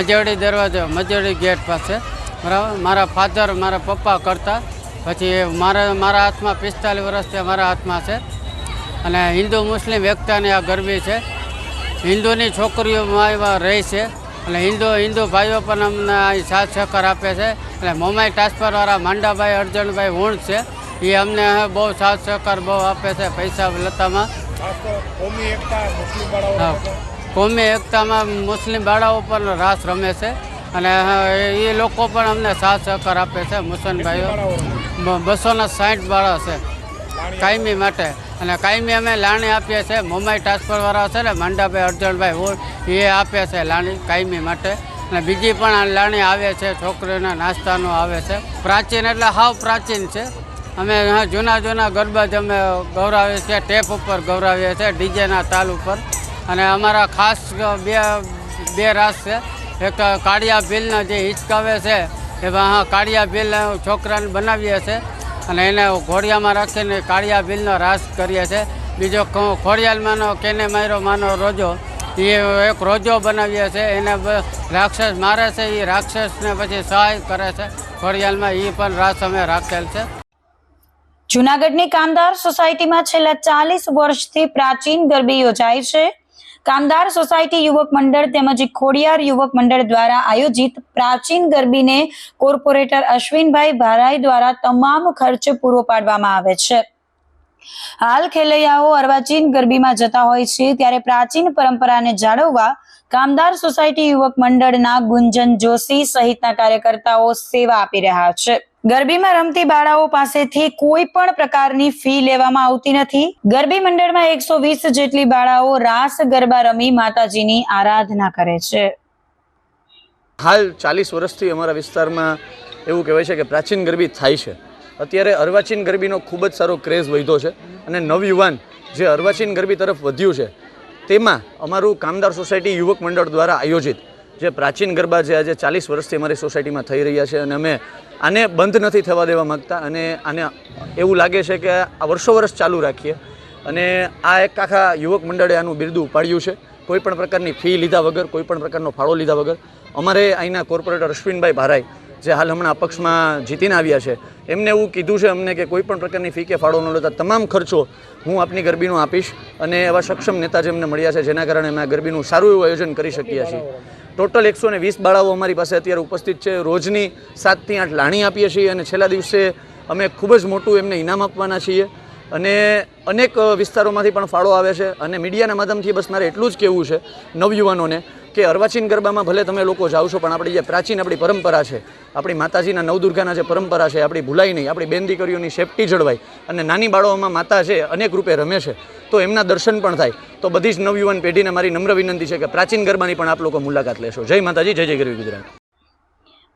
Speaker 16: મજેડી દરવાજો મજેડી ગેટ પાસે, બરાબર. મારા ફાધર મારા પપ્પા કરતા, પછી મારા હાથમાં 45 વર્ષથી મારા હાથમાં છે. અને હિન્દુ મુસ્લિમ એકતાની આ ગરબી છે. હિન્દુની છોકરીઓ એમાં રહે છે, એટલે હિન્દુ ભાઈઓ પણ અમને અહીં સાથ સહકાર આપે છે. એટલે મોમાઈ ટ્રાન્સફરવાળા માંડાભાઈ અર્જણભાઈ વોણ છે, એ અમને બહુ સાથ સહકાર બહુ આપે છે પૈસા લતામાં. કોમી એકતામાં મુસ્લિમ બાળાઓ પણ રાસ રમે છે, અને એ લોકો પણ અમને સાથ સહકાર આપે છે. મુસલમાન ભાઈઓ 260 બાળા છે કાયમી માટે, અને કાયમી અમે લાણી આપીએ છીએ. મોમાઈ ટ્રાન્સફરવાળા છે ને માંડાભાઈ અર્જણભાઈ વોળ, એ આપે છે લાણી કાયમી માટે. અને બીજી પણ લાણી આવે છે, છોકરીઓના નાસ્તાનો આવે છે. પ્રાચીન એટલે હાવ પ્રાચીન છે. અમે જૂના ગરબા જ અમે ગૌરાવીએ છીએ, ટેપ ઉપર ગૌરાવીએ છીએ, ડીજેના તાલ ઉપર. અને અમારા ખાસ બે રાસ છે. એક કાળિયા ભીલના જે હિંચકાવે છે, એમાં કાળિયા ભીલ છોકરાને બનાવીએ છીએ, અને એને ઘોડિયામાં રાખીને કાળિયા ભીલનો રાસ કરીએ છીએ. બીજો ખોડિયાલમાંનો કેને માર્યો માનો રોજો, એ એક રોજો બનાવીએ છીએ. એને રાક્ષસ મારે છે, એ રાક્ષસને પછી સહાય કરે છે ખોડિયાલમાં. એ પણ રાસ અમે રાખેલ છે.
Speaker 2: જૂનાગઢની કામદાર સોસાયટીમાં છેલ્લા 40 વર્ષથી પ્રાચીન ગરબી યોજાય છે. કામદાર સોસાયટી યુવક મંડળ તેમજ ખોડિયાર યુવક મંડળ દ્વારા આયોજિત પ્રાચીન ગરબીને કોર્પોરેટર અશ્વિનભાઈ ભારાઈ દ્વારા તમામ ખર્ચ પૂરો પાડવામાં આવે છે. હાલ ખેલૈયાઓ અર્વાચીન ગરબીમાં જતા હોય છે, ત્યારે પ્રાચીન પરંપરાને જાળવવા કામદાર સોસાયટી યુવક મંડળના ગુંજન જોશી સહિતના કાર્યકર્તાઓ સેવા આપી રહ્યા છે. ગરબીમાં રમતી બાળાઓ પાસેથી કોઈ પણ પ્રકારની ફી લેવામાં આવતી નથી. ગરબી મંડળમાં 120 જેટલી બાળાઓ રાસ ગરબા રમી માતાજીની આરાધના કરે છે.
Speaker 17: હાલ 40 વર્ષથી અમારા વિસ્તારમાં એવું કહેવાય છે કે પ્રાચીન ગરબી થાય છે. અત્યારે અર્વાચીન ગરબીનો ખૂબ જ સારો ક્રેઝ વધ્યો છે, અને નવયુવાન જે અર્વાચીન ગરબી તરફ વધ્યું છે, તેમાં અમારું કામદાર સોસાયટી યુવક મંડળ દ્વારા આયોજિત જે પ્રાચીન ગરબા છે, આજે 40 વર્ષથી અમારી સોસાયટીમાં થઈ રહ્યા છે, અને અમે આને બંધ નથી થવા દેવા માગતા. અને આને એવું લાગે છે કે આ વર્ષો ચાલુ રાખીએ. અને આ એક આખા યુવક મંડળે આનું બિરદું ઉપાડ્યું છે, કોઈ પણ પ્રકારની ફી લીધા વગર, કોઈ પણ પ્રકારનો ફાળો લીધા વગર. અમારે અહીંના કોર્પોરેટર અશ્વિનભાઈ ભારાઈ, જે હાલ હમણાં અપક્ષમાં જીતીને આવ્યા છે, એમને એવું કીધું છે અમને કે કોઈ પણ પ્રકારની ફી કે ફાળો ન લેતા તમામ ખર્ચો હું આપની ગરબીનો આપીશ. અને એવા સક્ષમ નેતા જે અમને મળ્યા છે, જેના કારણે અમે આ ગરબીનું સારું એવું આયોજન કરી શકીએ છીએ. ટોટલ 120 બાળાઓ અમારી પાસે અત્યારે ઉપસ્થિત છે. રોજની 7 થી 8 લાણી આપીએ છીએ, અને છેલ્લા દિવસે અમે ખૂબ જ મોટું એમને ઇનામ આપવાના છીએ. અને અનેક વિસ્તારોમાંથી પણ ફાળો આવે છે. અને મીડિયાના માધ્યમથી બસ મારે એટલું જ કહેવું છે નવયુવાનોને કે અર્વાચીન ગરબામાં ભલે તમે લોકો જાઓ છો, પણ આપણી જે પ્રાચીન આપણી પરંપરા છે, આપણી માતાજીના નવદુર્ગાના જે પરંપરા છે, આપણી ભૂલાય નહીં. આપણી બેન દીકરીઓની સેફટી જળવાય, અને નાની બાળાઓમાં માતા છે અનેક રૂપે રમે છે, તો એમના દર્શન પણ થાય. તો બધી જ નવયુવાન પેઢીને મારી નમ્ર વિનંતી છે કે પ્રાચીન ગરબાની પણ આપ લોકો મુલાકાત લેશો. જય માતાજી, જય જય ગરવી ગુજરાત.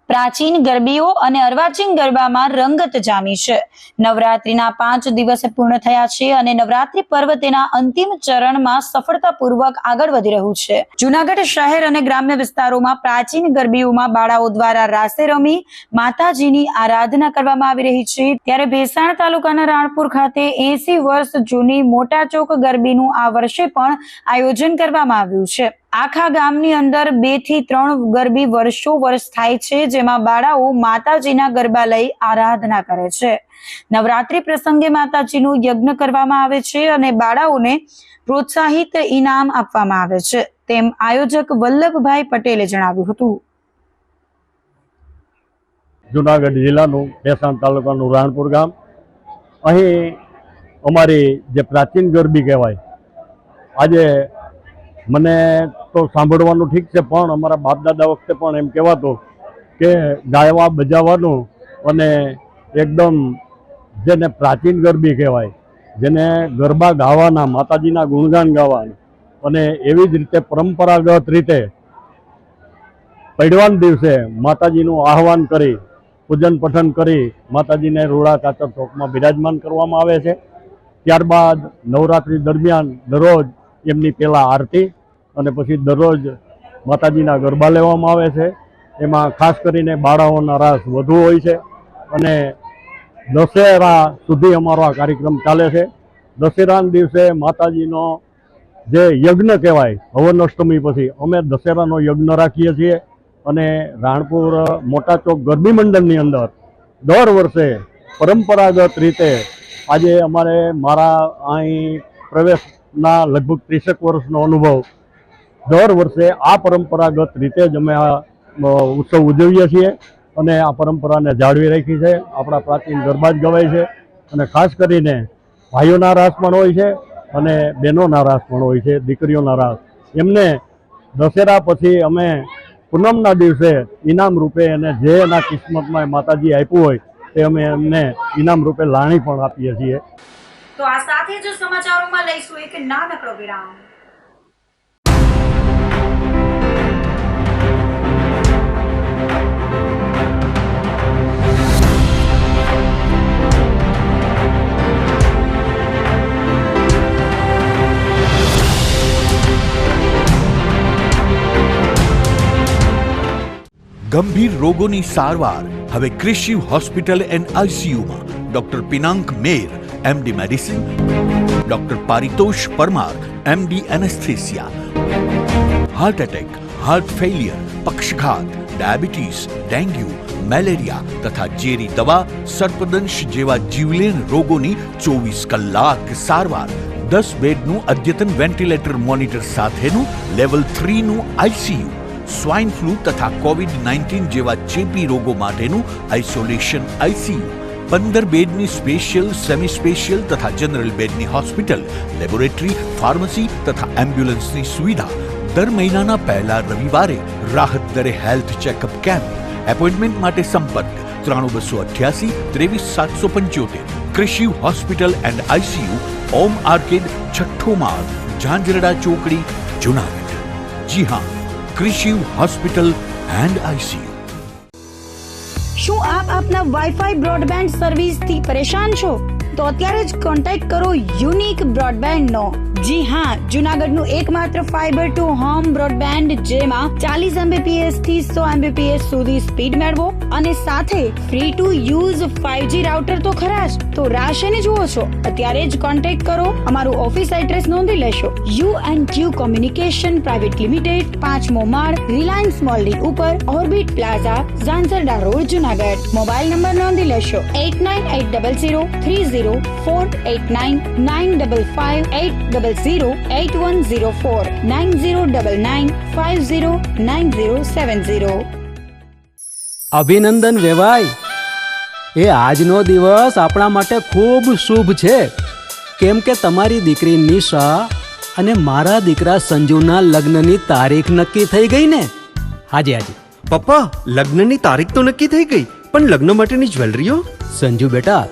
Speaker 2: પ્રાચીન ગરબીઓ અને અર્વાચીન ગરબામાં રંગત જામી છે. નવરાત્રીના 5 દિવસ પૂર્ણ થયા છે, અને નવરાત્રી પર્વ તેના અંતિમ ચરણમાં સફળતાપૂર્વક આગળ વધી રહ્યું છે. જૂનાગઢ શહેર અને ગ્રામ્ય વિસ્તારોમાં પ્રાચીન ગરબીઓમાં બાળાઓ દ્વારા રાસે રમી માતાજીની આરાધના કરવામાં આવી રહી છે. ત્યારે ભેસાણ તાલુકાના રાણપુર ખાતે 80 વર્ષ જૂની મોટા ચોક ગરબીનું આ વર્ષે પણ આયોજન કરવામાં આવ્યું છે. આખા ગામની અંદર 2 થી 3 ગરબી વર્ષ થાય છે, જેમાં બાળાઓ માતાજીના ગરબા લઈ આરાધના કરે છે. નવરાત્રી પ્રસંગે માતાજીનું યજ્ઞ કરવામાં આવે છે, અને બાળાઓને પ્રોત્સાહિત ઇનામ આપવામાં આવે છે, તેમ આયોજક વલ્લભભાઈ પટેલે જણાવ્યું હતું.
Speaker 18: જુનાગઢ જિલ્લાનું ભેસાણ તાલુકાનું રાણપુર ગામ, અહીં અમારી જે પ્રાચીન ગરબી કહેવાય, આજે મને તો સાંભળવાનું ઠીક છે, પણ અમારા બાપ દાદા વખતે પણ એમ કહેવાતું કે ગાયવા બજાવવાનું, અને એકદમ જેને પ્રાચીન ગરબી કહેવાય, જેને ગરબા ગાવાના, માતાજીના ગુણગાન ગાવાના, અને એવી જ રીતે પરંપરાગત રીતે પડવાન દિવસે માતાજીનું આહવાન કરી, પૂજન પઠન કરી માતાજીને રૂડા કાચર ચોકમાં બિરાજમાન કરવામાં આવે છે. ત્યારબાદ નવરાત્રિ દરમિયાન દરરોજ એમની પહેલાં આરતી, અને પછી દરરોજ માતાજીના ગરબા લેવામાં આવે છે. એમાં ખાસ કરીને બાળાઓના રાસ વધુ હોય છે, અને દશેરા સુધી અમારો આ કાર્યક્રમ ચાલે છે. દશેરાના દિવસે માતાજીનો જે યજ્ઞ કહેવાય, હવન અષ્ટમી પછી અમે દશેરાનો યજ્ઞ રાખીએ છીએ. અને રાણપુર મોટા ચોક ગરબી મંડળની અંદર દર વર્ષે પરંપરાગત રીતે આજે મારા અહીં પ્રવેશના લગભગ 30 વર્ષનો અનુભવ, દર વર્ષે આ પરંપરાગત રીતે જ અમે આ ઉત્સવ ઉજવીએ છીએ અને આ પરંપરાને જાળવી રાખી છે. આપણા પ્રાચીન ગરબા જ ગવાય છે અને ખાસ કરીને ભાઈઓના રાસ પણ હોય છે અને બહેનોના રાસ પણ હોય છે, દીકરીઓના રાસ. એમને દશેરા પછી અમે પૂનમના દિવસે ઇનામ રૂપે અને જે એના કિસ્મતમાં માતાજી આપ્યું હોય તે અમે એમને ઇનામ રૂપે લાણી પણ આપીએ છીએ.
Speaker 7: તો આ સાથે જ સમાચારોમાં લઈશું એક નાનકડો વિરામ.
Speaker 1: ગંભીર રોગોની સારવાર હવે ક્રિશિવ હોસ્પિટલ એન્ડ આઈસીયુમાં doctor Pinank Mer, MD medicine, doctor Paritosh Parmar, MD anaesthesia, heart attack, heart failure, પક્ષઘાત, ડાયાબિટીસ, ડેન્ગ્યુ, મેલેરિયા તથા ઝેરી દવા, સર્પદંશ જેવા જીવલેણ રોગોની 24 કલાક સારવાર, 10 બેડનું અદ્યતન વેન્ટિલેટર મોનિટર સાથેનું લેવલ 3નું આઈસીયુ, સ્વાઇન ફ્લૂ તથા કોવિડ-19 જેવા ચેપી રોગો માટેનું આઇસોલેશન આઈસીયુ, 15 બેડની સ્પેશિયલ, સેમી સ્પેશિયલ તથા જનરલ બેડની હોસ્પિટલ, લેબોરેટરી, ફાર્મસી તથા એમ્બ્યુલન્સની સુવિધા. દર મહિનાના પહેલા રવિવારે રાહત દરે હેલ્થ ચેકઅપ કેમ્પ. એપોઇન્ટમેન્ટ માટે સંપર્ક 9288 23775. Krishiv hospital and ICU, Om arcade, છઠ્ઠો માળ, ઝાંઝરડા ચોકડી, જુનાગઢ. જી હા, ક્રિશિવ હોસ્પિટલ એન્ડ આઈસીયુ.
Speaker 2: શું આપ આપના વાઈફાઈ બ્રોડબેન્ડ સર્વિસથી પરેશાન છો? તો અત્યારે જ કોન્ટેક્ટ કરો યુનિક બ્રોડબેન્ડ નો. જી હા, જુનાગઢનું એકમાત્ર ફાઈબર ટુ હોમ બ્રોડબેન્ડ જેમાં 40 Mbps થી 100 Mbps સુધી સ્પીડ મેળવો અને સાથે free to use 5G router તો ખરા જ. તો રાહ શેને જુઓ છો? અત્યારે જ કોન્ટેક્ટ કરો. અમારું ઓફિસ એડ્રેસ નોંધી લેશો. U&Q કોમ્યુનિકેશન પ્રાઇવેટ લિમિટેડ, 5મો માળ, રિલાયન્સ મોલની ઉપર, orbit plaza, Zanzarda road, Junagadh. Mobile number નોંધી લેશો 89800304899558008104 9099509070.
Speaker 3: અભિનંદન વેવાય. એ આજનો દિવસ આપણા માટે ખૂબ શુભ છે, કેમ કે તમારી દીકરી નિશા અને મારા દીકરા સંજુના લગ્નની તારીખ નક્કી થઈ ગઈ ને. હાજી હાજી
Speaker 4: પપ્પા, લગ્નની તારીખ તો નક્કી થઈ ગઈ, પણ લગ્ન માટેની જ્વેલરીઓ?
Speaker 3: સંજુ બેટા,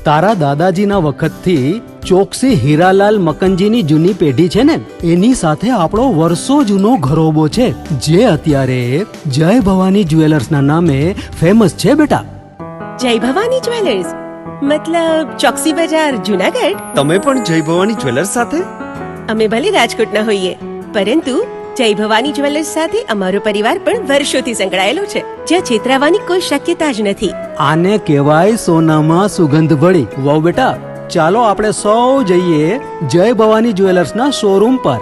Speaker 3: તારા દાદાજીના વખતથી ચોકસી હીરાલાલ મકનજીની જૂની પેઢી છે ને, એની સાથે આપણો વર્ષો જૂનો ઘરોબો છે, જે અત્યારે જય ભવાની જ્વેલર્સના નામે ફેમસ છે બેટા.
Speaker 5: જય ભવાની જ્વેલર્સ મતલબ ચોકસી બજાર, જુનાગઢ?
Speaker 4: તમે પણ જય ભવાની જ્વેલર્સ સાથે?
Speaker 5: અમે ભલે રાજકોટના હોઈએ, પરંતુ જય ભવાની જ્વેલર્સ સાથે અમારો પરિવાર પણ વર્ષોથી સંકળાયેલો છે, જ્યાં છેતરાવાની કોઈ શક્યતા જ નથી.
Speaker 3: આને કહેવાય સોનામાં સુગંધ ભળી. વહુ બેટા, ચાલો આપણે સૌ જઈએ જય ભવાની જ્વેલર્સના શોરૂમ પર.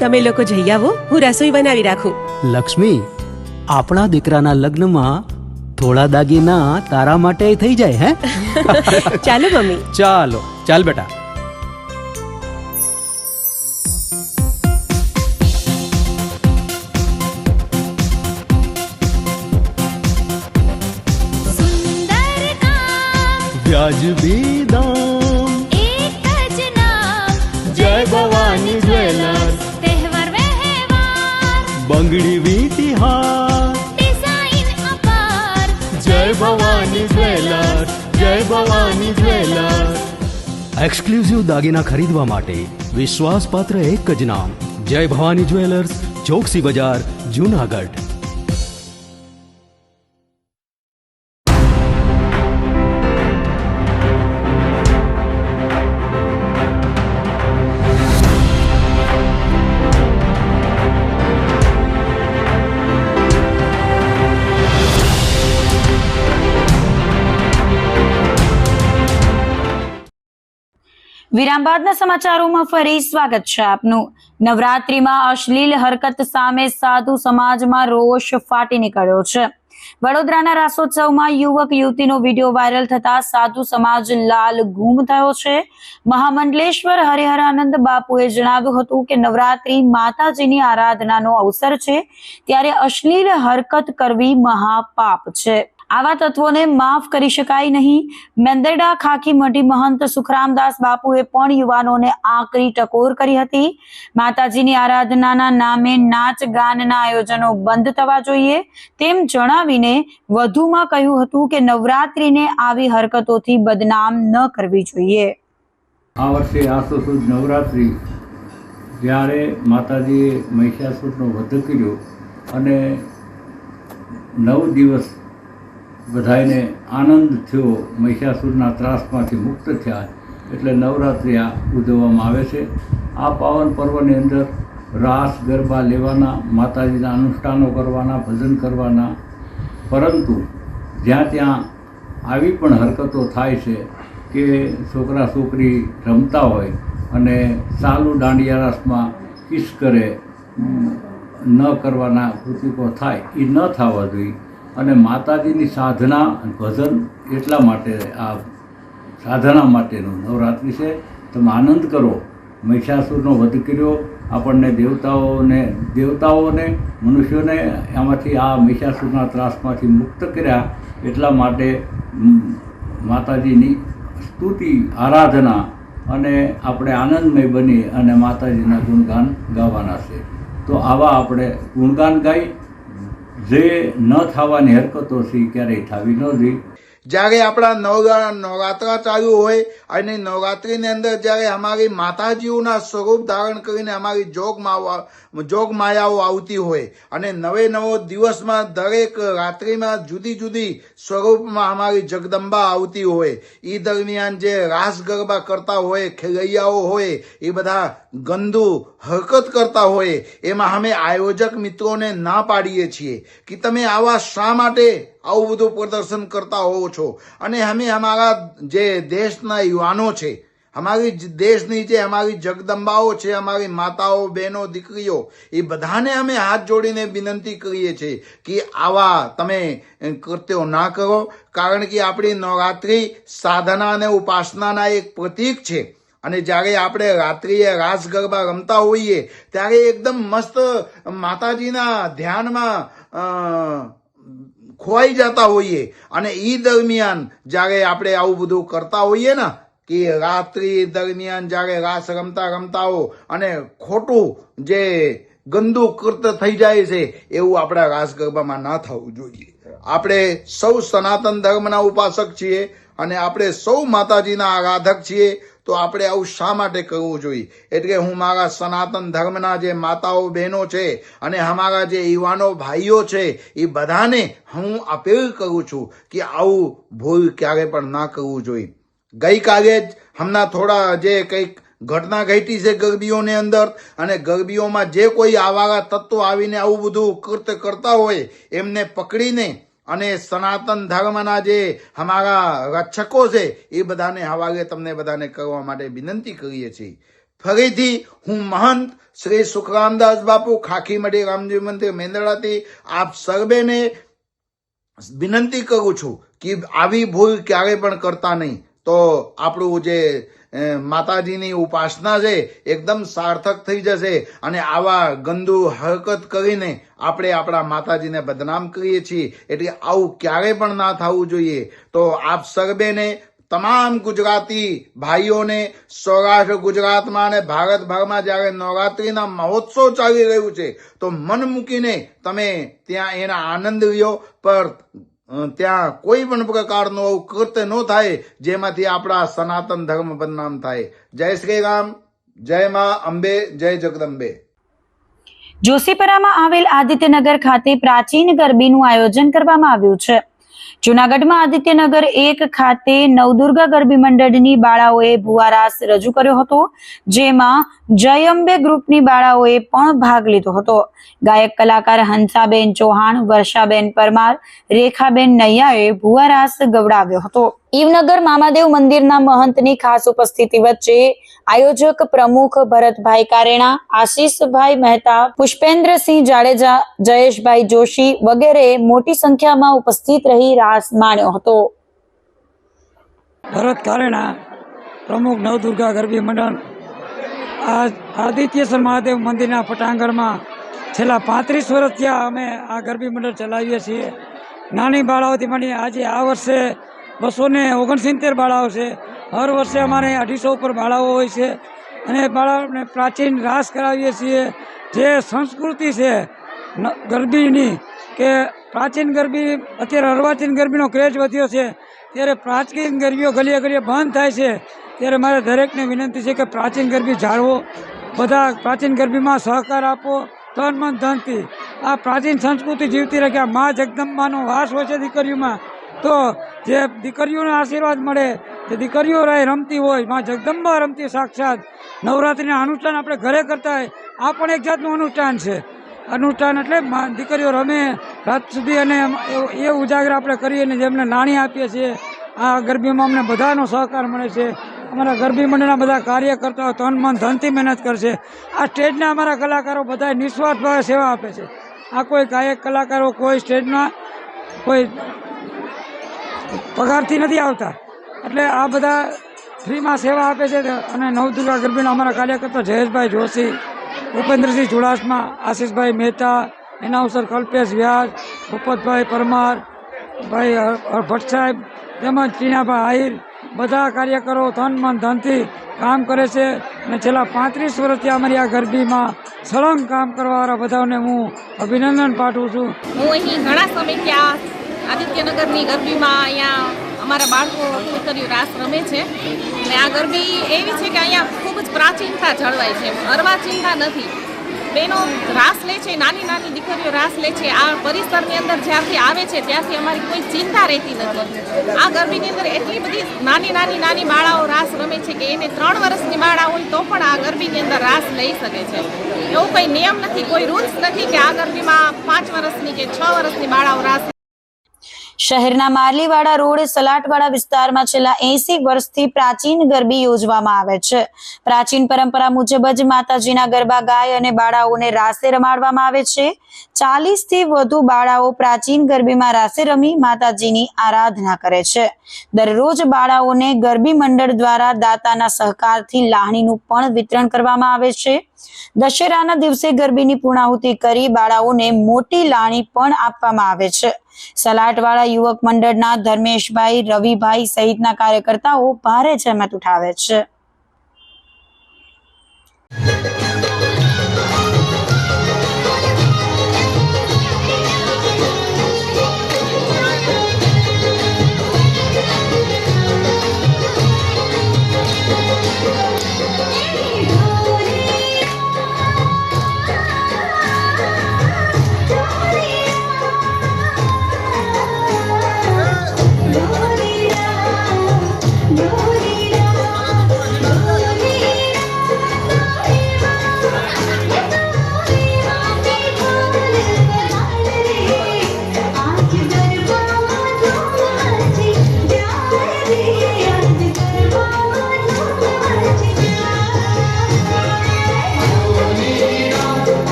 Speaker 5: તમે લોકો જઈ આવો, હું રસોઈ બનાવી રાખું.
Speaker 3: લક્ષ્મી, આપણા દીકરાના લગ્નમાં થોડા દાગીના તારા માટે થઈ જાય. હે
Speaker 5: ચાલો મમ્મી.
Speaker 3: ચાલો ચાલ બેટા. વ્યાજબી દામ,
Speaker 6: એક જ નામ,
Speaker 3: જય ભવાની જ્વેલર્સ.
Speaker 6: તહેવાર વ્યવહાર,
Speaker 3: બંગડી વીટી હાર,
Speaker 6: ડિઝાઇન અપાર,
Speaker 3: જય ભવાની જ્વેલર્સ, જય ભવાની જ્વેલર્સ. એક્સક્લુઝિવ દાગીના ખરીદવા માટે વિશ્વાસપાત્ર એક જ નામ, જય ભવાની જ્વેલર્સ, ચોકસી બજાર, જુનાગઢ.
Speaker 2: વિરામ બાદના સમાચારોમાં ફરી સ્વાગત છે આપનું. નવરાત્રીમાં અશ્લીલ હરકત સામે સાધુ સમાજમાં રોષ ફાટી નીકળ્યો છે. વડોદરાના રાસોત્સવમાં યુવક યુવતીનો વિડીયો વાયરલ થતા સાધુ સમાજ લાલ ગુમ થયો છે. મહામંડલેશ્વર હરિહરાનંદ બાપુએ જણાવ્યું હતું કે નવરાત્રી માતાજીની આરાધનાનો અવસર છે, ત્યારે અશ્લીલ હરકત કરવી મહાપાપ છે. આવા તત્વોને માફ કરી શકાય નહીં. મેંદરડા ખાખી મઢી મહંત સુખરામદાસ બાપુએ પણ યુવાનોને આકરી ટકોર કરી હતી. માતાજીની આરાધનાના નામે નાચ ગાનના આયોજનો બંધ થવા જોઈએ તેમ જણાવીને વધુમાં કહ્યું હતું કે નવરાત્રીને આવી હરકતોથી બદનામ ન કરવી જોઈએ.
Speaker 18: આ વર્ષે આસો સુદ નવરાત્રિ જ્યારે માતાજીએ મહિષાસુરનો વધ કર્યો અને 9 દિવસ બધાને આનંદ થયો, મહિષાસુરના ત્રાસમાંથી મુક્ત થયા, એટલે નવરાત્રિ આ ઉજવવામાં આવે છે. આ પાવન પર્વની અંદર રાસ ગરબા લેવાના, માતાજીના અનુષ્ઠાનો કરવાના, ભજન કરવાના, પરંતુ જ્યાં ત્યાં આવી પણ હરકતો થાય છે કે છોકરા છોકરી રમતા હોય અને ચાલુ દાંડિયા રાસમાં કિસ કરે, ન કરવાના કૃતિકો થાય, એ ન થવા જોઈએ. અને માતાજીની સાધના ભજન એટલા માટે આ સાધના માટેનું નવરાત્રિ છે. તમે આનંદ કરો. મહિષાસુરનો વધ કર્યો, આપણને દેવતાઓને મનુષ્યોને આમાંથી આ મહિષાસુરના ત્રાસમાંથી મુક્ત કર્યા, એટલા માટે માતાજીની સ્તુતિ આરાધના અને આપણે આનંદમય બની અને માતાજીના ગુણગાન ગાવાના છે. તો આવા આપણે ગુણગાન ગાઈ, જે ન થવાની હરકતો છે ક્યારેય થવી ન જોઈએ.
Speaker 19: જ્યારે આપણા નવરાત્રા ચાલુ હોય અને નવરાત્રિની અંદર જ્યારે અમારી માતાજીઓના સ્વરૂપ ધારણ કરીને અમારી જોગ માયાઓ આવતી હોય અને 9 દિવસમાં દરેક રાત્રિમાં જુદી જુદી સ્વરૂપમાં અમારી જગદંબા આવતી હોય, એ દરમિયાન જે રાસ ગરબા કરતા હોય, ખેલૈયાઓ હોય, એ બધા ગંદુ હરકત કરતા હોય, એમાં અમે આયોજક મિત્રોને ના પાડીએ છીએ કે તમે આવા શા માટે આવું બધું પ્રદર્શન કરતા હોવો છો. અને અમે અમારા જે દેશના યુવાનો છે, અમારી દેશની જે અમારી જગદંબાઓ છે, અમારી માતાઓ, બહેનો, દીકરીઓ, એ બધાને અમે હાથ જોડીને વિનંતી કરીએ છીએ કે આવા તમે કૃત્યો ના કરો. કારણ કે આપણી નવરાત્રિ સાધના અને ઉપાસનાના એક પ્રતીક છે. અને જ્યારે આપણે રાત્રિએ રાસ ગરબા રમતા હોઈએ ત્યારે એકદમ મસ્ત માતાજીના ધ્યાનમાં ખોવાઈ જતા હોઈએ, અને એ દરમિયાન જ્યારે આપણે આવું બધું કરતા હોઈએ ને કે રાત્રિ દરમિયાન જ્યારે રાસ રમતા હો અને ખોટું જે ગંદુ કૃત્ય થઈ જાય છે, એવું આપણા રાસ ગરબામાં ના થવું જોઈએ. આપણે સૌ સનાતન ધર્મના ઉપાસક છીએ અને આપણે સૌ માતાજીના આરાધક છીએ, તો આપણે આવું શા માટે કરવું જોઈએ? એટલે હું મારા સનાતન ધર્મના જે માતાઓ, બહેનો છે અને અમારા જે યુવાનો ભાઈઓ છે, એ બધાને હું અપીલ કરું છું કે આવું ભૂલ ક્યારે પણ ના કરવું જોઈએ. ગઈકાલે જ હમણાં થોડા જે કંઈક ઘટના ઘટી છે ગરબીઓની અંદર, અને ગરબીઓમાં જે કોઈ આવારા તત્વો આવીને આવું બધું કૃત્ય કરતા હોય એમને પકડીને અને સનાતન ધર્મના જે અમારા રક્ષકો છે એ બધાને હવાલે તમને બધાને કરવા માટે વિનંતી કરીએ છીએ. ફરીથી હું મહંત શ્રી સુખરામદાસ બાપુ, ખાખી મઢી રામજી મંદિર, મેંદરડાથી આપ સર્વેને વિનંતી કરું છું કે આવી ભૂલ ક્યારે પણ કરતા નહીં. તો આપણું જે માતાજીની ઉપાસના છે એકદમ સાર્થક થઈ જશે. અને આવા ગંદુ હરકત કરીને આપણે આપણા માતાજીને બદનામ કરીએ છીએ, એટલે આવું ક્યારે પણ ના થવું જોઈએ. તો આપ સર્વેને, તમામ ગુજરાતી ભાઈઓને, સૌરાષ્ટ્ર ગુજરાતમાં અને ભારતભરમાં જ્યારે નવરાત્રિના મહોત્સવ ચાલી રહ્યું છે, તો મન મૂકીને તમે ત્યાં એના આનંદ લ્યો, પર ત્યાં કોઈ પણ પ્રકારનું કૃત્ય ન થાય જેમાંથી આપણા સનાતન ધર્મ બદનામ થાય. જય શ્રી રામ, જય માં અંબે, જય જગદંબે.
Speaker 2: જોશીપરામાં આવેલ આદિત્યનગર ખાતે પ્રાચીન ગરબીનું આયોજન કરવામાં આવ્યું છે. જૂનાગઢમાં આદિત્યનગર 1 ખાતે નવદુર્ગા ગરબી મંડળની બાળાઓએ ભુવા રાસ રજૂ કર્યો હતો, જેમાં જય અંબે ગ્રુપની બાળાઓએ પણ ભાગ લીધો હતો. ગાયક કલાકાર હંસાબેન ચૌહાણ, વર્ષાબેન પરમાર, રેખાબેન નૈયાએ ભુવા રાસ ગવડાવ્યો હતો. ઈવનગર મામાદેવ મંદિરના મહંતની ખાસ ઉપસ્થિતિ વચ્ચે આયોજક પ્રમુખ ભરતભાઈ કારેણા, આશીષભાઈ મહેતા, પુષ્પેન્દ્રસિંહ જાડેજા, જયેશભાઈ જોશી વગેરે મોટી સંખ્યામાં ઉપસ્થિત રહી રાસ માણ્યો હતો.
Speaker 20: ભરત કારેણા, પ્રમુખ નવદુર્ગા ગરબી મંડળ. આ આદિત્યેશ્વર મહાદેવ મંદિરના પટાંગણમાં છેલ્લા 35 વર્ષથી અમે આ ગરબી મંડળ ચલાવીએ છીએ. નાની બાળાઓથી માંડી આજે આ વર્ષે 269 બાળાઓ છે. હર વર્ષે અમારે 250 ઉપર બાળાઓ હોય છે અને બાળાઓને પ્રાચીન રાસ કરાવીએ છીએ. જે સંસ્કૃતિ છે ગરબીની કે પ્રાચીન ગરબી, અત્યારે અર્વાચીન ગરબીનો ક્રેઝ વધ્યો છે ત્યારે પ્રાચીન ગરબીઓ ગલીએ ગલીએ બંધ થાય છે. ત્યારે મારે દરેકને વિનંતી છે કે પ્રાચીન ગરબી જાળવો, બધા પ્રાચીન ગરબીમાં સહકાર આપો, તન મન ધનથી આ પ્રાચીન સંસ્કૃતિ જીવતી રહે. આ મા જગદંબાનો વાસ હોય છે દીકરીઓમાં, તો જે દીકરીઓનો આશીર્વાદ મળે, જે દીકરીઓ રહે રમતી હોય, મા જગદંબા રમતી સાક્ષાત. નવરાત્રિના અનુષ્ઠાન આપણે ઘરે કરતા હોય, આ પણ એક જાતનું અનુષ્ઠાન છે. અનુષ્ઠાન એટલે દીકરીઓ રમે રાત સુધી અને એ ઉજાગર આપણે કરીએ અને જેમને નાણી આપીએ છીએ. આ ગરબીમાં અમને બધાનો સહકાર મળે છે. અમારા ગરબી મંડળના બધા કાર્યકર્તાઓ તન મન ધનથી મહેનત કરશે. આ સ્ટેજના અમારા કલાકારો બધા નિસ્વાર્થ ભાવે સેવા આપે છે. આ કોઈ ગાયક કલાકારો કોઈ સ્ટેજમાં કોઈ પગારથી નથી આવતા, એટલે આ બધા ફ્રીમાં સેવા આપે છે. અને નવદુર્ગા ગરબીના અમારા કાર્યકર્તા જયેશભાઈ જોશી, ભૂપેન્દ્રસિંહ ચુડાસમા, આશીષભાઈ મહેતા, એનાઉન્સર કલ્પેશ વ્યાસ, ભૂપતભાઈ પરમાર, ભાઈ ભટ્ટ સાહેબ તેમજ ટીનાભાઈ આહિર, બધા કાર્યકરો તન મન ધનથી કામ કરે છે. અને છેલ્લા 35 વર્ષથી અમારી આ ગરબીમાં સળંગ કામ કરવાવાળા બધાને હું અભિનંદન પાઠવું છું.
Speaker 10: હું અહીં ઘણા સમયથી આ આદિત્યનગરની ગરબીમાં અહીંયા અમારા બાળકો દીકરીઓ રાસ રમે છે. અને આ ગરબી એવી છે કે અહીંયા ખૂબ જ પ્રાચીનતા જળવાય છે, અર્વાચીનતા નથી. બહેનો રાસ લે છે, નાની નાની દીકરીઓ રાસ લે છે. આ પરિસરની અંદર જ્યારથી આવે છે ત્યારથી અમારી કોઈ ચિંતા રહેતી નથી. આ ગરબીની અંદર એટલી બધી નાની બાળાઓ રાસ રમે છે કે એને 3 વર્ષની બાળા હોય તો પણ આ ગરબીની અંદર રાસ લઈ શકે છે. એવો કોઈ નિયમ નથી, કોઈ રૂલ્સ નથી કે આ ગરબીમાં 5 વર્ષની કે 6 વર્ષની બાળાઓ રાસ.
Speaker 2: શહેરના મારલીવાડા રોડ સલાટવાડા વિસ્તારમાં છેલ્લા 80 વર્ષથી પ્રાચીન ગરબી યોજવામાં આવે છે. પ્રાચીન પરંપરા મુજબ જ માતાજીના ગરબા ગાય અને બાળાઓને રાસે રમાડવામાં આવે છે. 40 થી વધુ બાળાઓ પ્રાચીન ગરબીમાં રાસે રમી માતાજીની આરાધના કરે છે. દરરોજ બાળાઓને ગરબી મંડળ દ્વારા દાતાના સહકારથી લાહણીનું પણ વિતરણ કરવામાં આવે છે. દશેરાના દિવસે ગરબીની પૂર્ણાહુતિ કરી બાળાઓને મોટી લાહણી પણ આપવામાં આવે છે. સલાટવાડા યુવક મંડળના ધર્મેશભાઈ, રવિભાઈ સહિતના કાર્યકર્તાઓ ભારે જહેમત ઉઠાવે છે.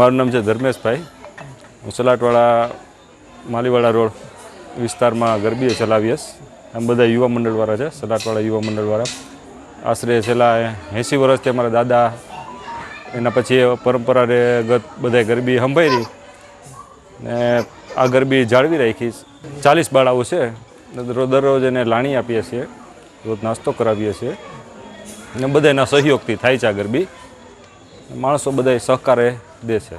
Speaker 21: મારું નામ છે ધર્મેશભાઈ. હું સલાટવાડા માલીવાડા રોડ વિસ્તારમાં ગરબીઓ ચલાવીએ. આમ બધા યુવા મંડળવાળા છે, સલાટવાડા યુવા મંડળવાળા. આશરે છેલ્લા 80 વર્ષથી અમારા દાદા, એના પછી પરંપરાગત બધા ગરબી સંભાળી ને આ ગરબી જાળવી રાખી. 40 બાળાઓ છે. દરરોજ એને લાણી આપીએ છીએ, રોજ નાસ્તો કરાવીએ છીએ અને બધાના સહયોગથી થાય છે આ ગરબી. માણસો બધા સહકારે દે છે.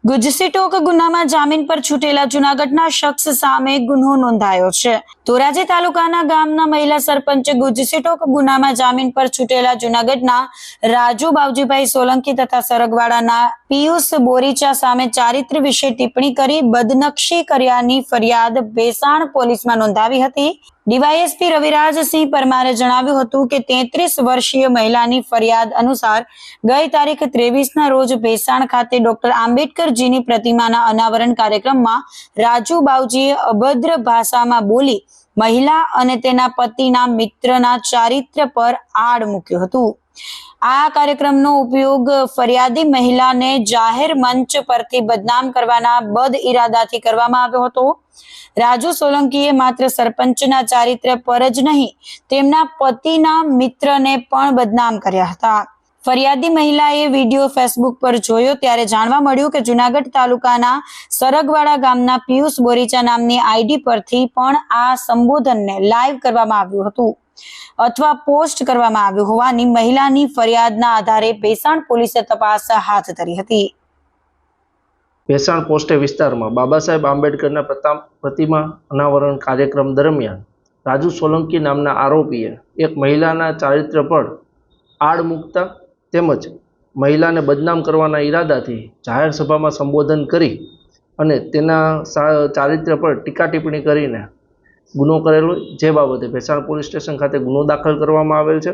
Speaker 2: ગુજસી ટોક ગુનામાં જામીન પર છૂટેલા જૂનાગઢના શખ્સ સામે ગુનો નોંધાયો છે. ધોરાજી તાલુકાના ગામના મહિલા સરપંચે ગુજસી ટોક ગુનામાં જામીન પર છૂટેલા જૂનાગઢના રાજુ બાવજીભાઈ સોલંકી તથા સરગવાડાના પિયુષ બોરીચા સામે ચારિત્ર વિશે ટિપ્પણી કરી બદનક્ષી કર્યાની ફરિયાદ ભેસાણ પોલીસમાં નોંધાવી હતી. ડીવાયએસપી રવિરાજસિંહ પરમારે જણાવ્યું હતું કે 33 વર્ષીય મહિલાની ફરિયાદ અનુસાર ગઈ તારીખ 23ના રોજ ભેસાણ ખાતે ડોક્ટર આંબેડકરજીની પ્રતિમાના અનાવરણ કાર્યક્રમમાં રાજુ બાવજીએ અભદ્ર ભાષામાં બોલી મહિલા અને તેના પતિના મિત્રના ચારિત્ર્ય પર આડ મૂક્યું હતું. આ કાર્યક્રમનો ઉપયોગ ફરિયાદી મહિલાને જાહેર મંચ પરથી બદનામ કરવાના બદ ઇરાદાથી કરવામાં આવ્યો હતો. રાજુ સોલંકીએ માત્ર સરપંચના ચારિત્ર્ય પર જ નહીં તેમના પતિના મિત્રને પણ બદનામ કર્યા હતા. ફરિયાદી મહિલાએ વિડીયો ફેસબુક પર જોયો ત્યારે જાણવા મળ્યું કે જુનાગઢ તાલુકાના સરગવાડા ગામના પિયુષ બોરીચા નામની આઈડી પરથી પણ આ સંબોધનને લાઈવ કરવામાં આવ્યું હતું અથવા પોસ્ટ કરવામાં આવ્યું હોવાની મહિલાની ફરિયાદના આધારે ભેસાણ પોલીસે તપાસ હાથ ધરી હતી.
Speaker 8: ભેસાણ પોસ્ટે વિસ્તારમાં બાબા સાહેબ આંબેડકરના પ્રતિમા અનાવરણ કાર્યક્રમ દરમિયાન રાજુ સોલંકી નામના આરોપીએ એક મહિલાના ચારિત્ર્ય પર આડ મૂકતા તેમજ મહિલાને બદનામ કરવાના ઈરાદાથી જાહેર સભામાં સંબોધન કરી અને તેના ચારિત્ર્ય પર ટીકા ટિપ્પણી કરીને ગુનો કરેલો, જે બાબતે ભેસાણ પોલીસ સ્ટેશન ખાતે ગુનો દાખલ કરવામાં આવેલ છે.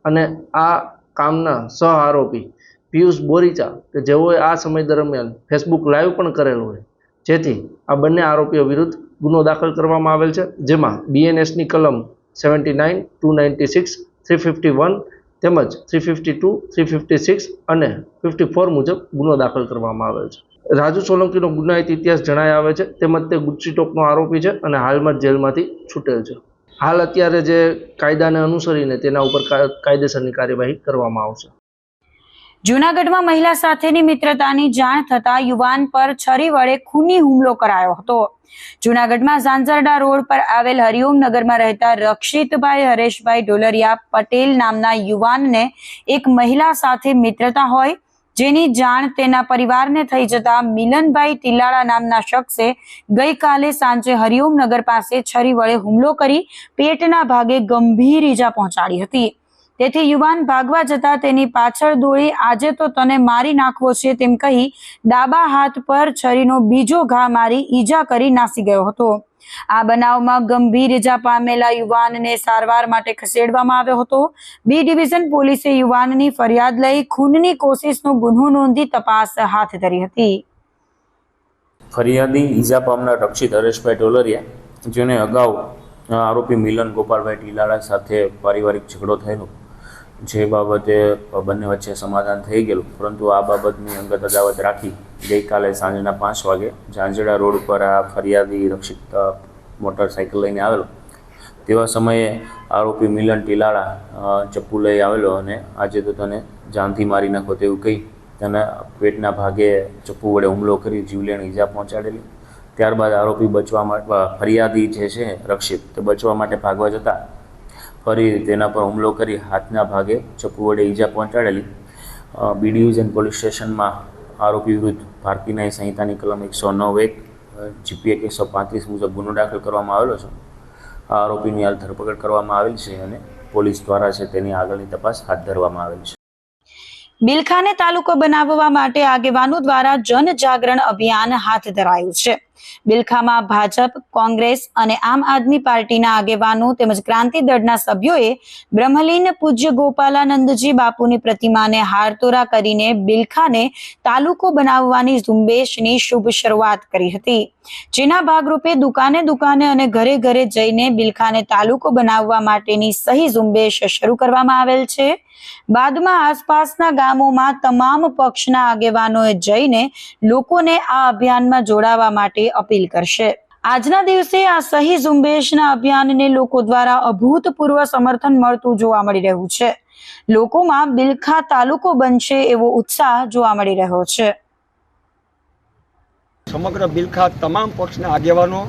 Speaker 8: અને આ કામના સહ આરોપી પિયુષ બોરીચા કે જેઓએ આ સમય દરમિયાન ફેસબુક લાઈવ પણ કરેલું હોય, જેથી આ બંને આરોપીઓ વિરુદ્ધ ગુનો દાખલ કરવામાં આવેલ છે, જેમાં BNSની કલમ 79, 296, 351 તેમજ 352, 356 અને 54 મુજબ ગુનો દાખલ કરવામાં આવેલ છે. રાજુ સોલંકીનો ગુનાહિત ઇતિહાસ જણાય આવે છે તેમજ તે ગુજસી ટોકનો આરોપી છે અને હાલમાં જેલમાંથી છૂટેલ છે. હાલ અત્યારે જે કાયદાને અનુસરીને તેના ઉપર કાયદેસરની કાર્યવાહી કરવામાં આવશે.
Speaker 2: જૂનાગઢમાં મહિલા સાથેની મિત્રતાની જાણ થતા યુવાન પર છરી વડે ખૂની હુમલો કરાયો હતો. જૂનાગઢમાં ઝાંઝરડા રોડ પર આવેલ હરિઓમ નગરમાં રહેતા રક્ષિતભાઈ હરેશભાઈ ઢોલરિયા પટેલ નામના યુવાનને એક મહિલા સાથે મિત્રતા હોય જેની જાણ તેના પરિવારને થઈ જતા મિલનભાઈ તિલાળા નામના શખ્સે ગઈકાલે સાંજે હરિઓમ નગર પાસે છરી વડે હુમલો કરી પેટના ભાગે ગંભીર ઈજા પહોંચાડી હતી. તેથી યુવાન ભાગવા જતા તેની પાછળ દોડી આજે તો તને મારી નાખવો છે તેમ કહી ડાબા હાથ પર છરીનો બીજો ઘા મારી ઈજા કરી નાસી ગયો હતો. આ બનાવમાં ગંભીર ઈજા પામેલા યુવાનને સારવાર માટે ખસેડવામાં આવ્યો હતો. બી ડિવિઝન પોલીસે યુવાનની ફરિયાદ લઈ ખૂનની કોશિશનો ગુનો નોંધી તપાસ હાથ ધરી હતી.
Speaker 22: ફરિયાદી ઈજા પામનાર રક્ષિત હરેશભાઈ ઢોલરિયા, જેને અગાઉ આરોપી મિલન ગોપાલભાઈ ટીલાળા સાથે પારિવારિક ઝઘડો થયેલો, જે બાબતે બંને વચ્ચે સમાધાન થઈ ગયેલું, પરંતુ આ બાબતની અંગત અદાવત રાખી ગઈકાલે સાંજના 5 વાગે ઝાંઝરડા રોડ પર આ ફરિયાદી રક્ષિત મોટરસાઇકલ લઈને આવેલો. તેવા સમયે આરોપી મિલન ટીલાળા ચપ્પુ લઈ આવેલો અને આજે તો તને જાનથી મારી નાખો તેવું કહી તેને પેટના ભાગે ચપ્પુ વડે હુમલો કરી જીવલેણ ઈજા પહોંચાડેલી. ત્યારબાદ આરોપી બચવા માટે, ફરિયાદી જે છે રક્ષિત, તે બચવા માટે ભાગવા જતા ફરી તેના પર હુમલો કરી હાથના ભાગે ચપ્પુ વડે ઈજા પહોંચાડેલી. બી ડિવિઝન પોલીસ સ્ટેશનમાં આરોપી વિરુદ્ધ ભારતીય ન્યાય સંહિતાની કલમ 109(1), GP Act 135 મુજબ ગુનો દાખલ કરવામાં આવેલો છે. આ આરોપીની હાલ ધરપકડ કરવામાં આવેલ છે અને પોલીસ દ્વારા છે તેની આગળની તપાસ હાથ ધરવામાં આવેલ છે.
Speaker 2: બિલખાને તાલુકો બનાવવા માટે આગેવાનો દ્વારા જનજાગરણ અભિયાન હાથ ધરાયું છે. બિલખામાં ભાજપ, કોંગ્રેસ અને આમ આદમી પાર્ટીના આગેવાનો તેમજ ક્રાંતિ દળના સભ્યોએ બ્રહ્મલીન પૂજ્ય ગોપાલાનંદજી બાપુની પ્રતિમાને હારતોરા કરીને બિલખાને તાલુકો બનાવવાની ઝુંબેશની શુભ શરૂઆત કરી હતી. જેના ભાગરૂપે દુકાને દુકાને અને ઘરે ઘરે જઈને બિલખાને તાલુકો બનાવવા માટેની સહી ઝુંબેશ શરૂ કરવામાં આવેલ છે. બાદમાં આસપાસના ગામોમાં તમામ પક્ષના આગેવાનોએ જઈને લોકોને આ અભિયાનમાં જોડાવા માટે અપીલ કરશે. આજના દિવસે આ સહી ઝુંબેશના અભિયાનને લોકો દ્વારા અભૂતપૂર્વ સમર્થન મળતું જોવા મળી રહ્યું છે. લોકોમાં બિલખા તાલુકો બનશે એવો ઉત્સાહ જોવા મળી રહ્યો છે.
Speaker 23: સમગ્ર બિલખા તમામ પક્ષના આગેવાનો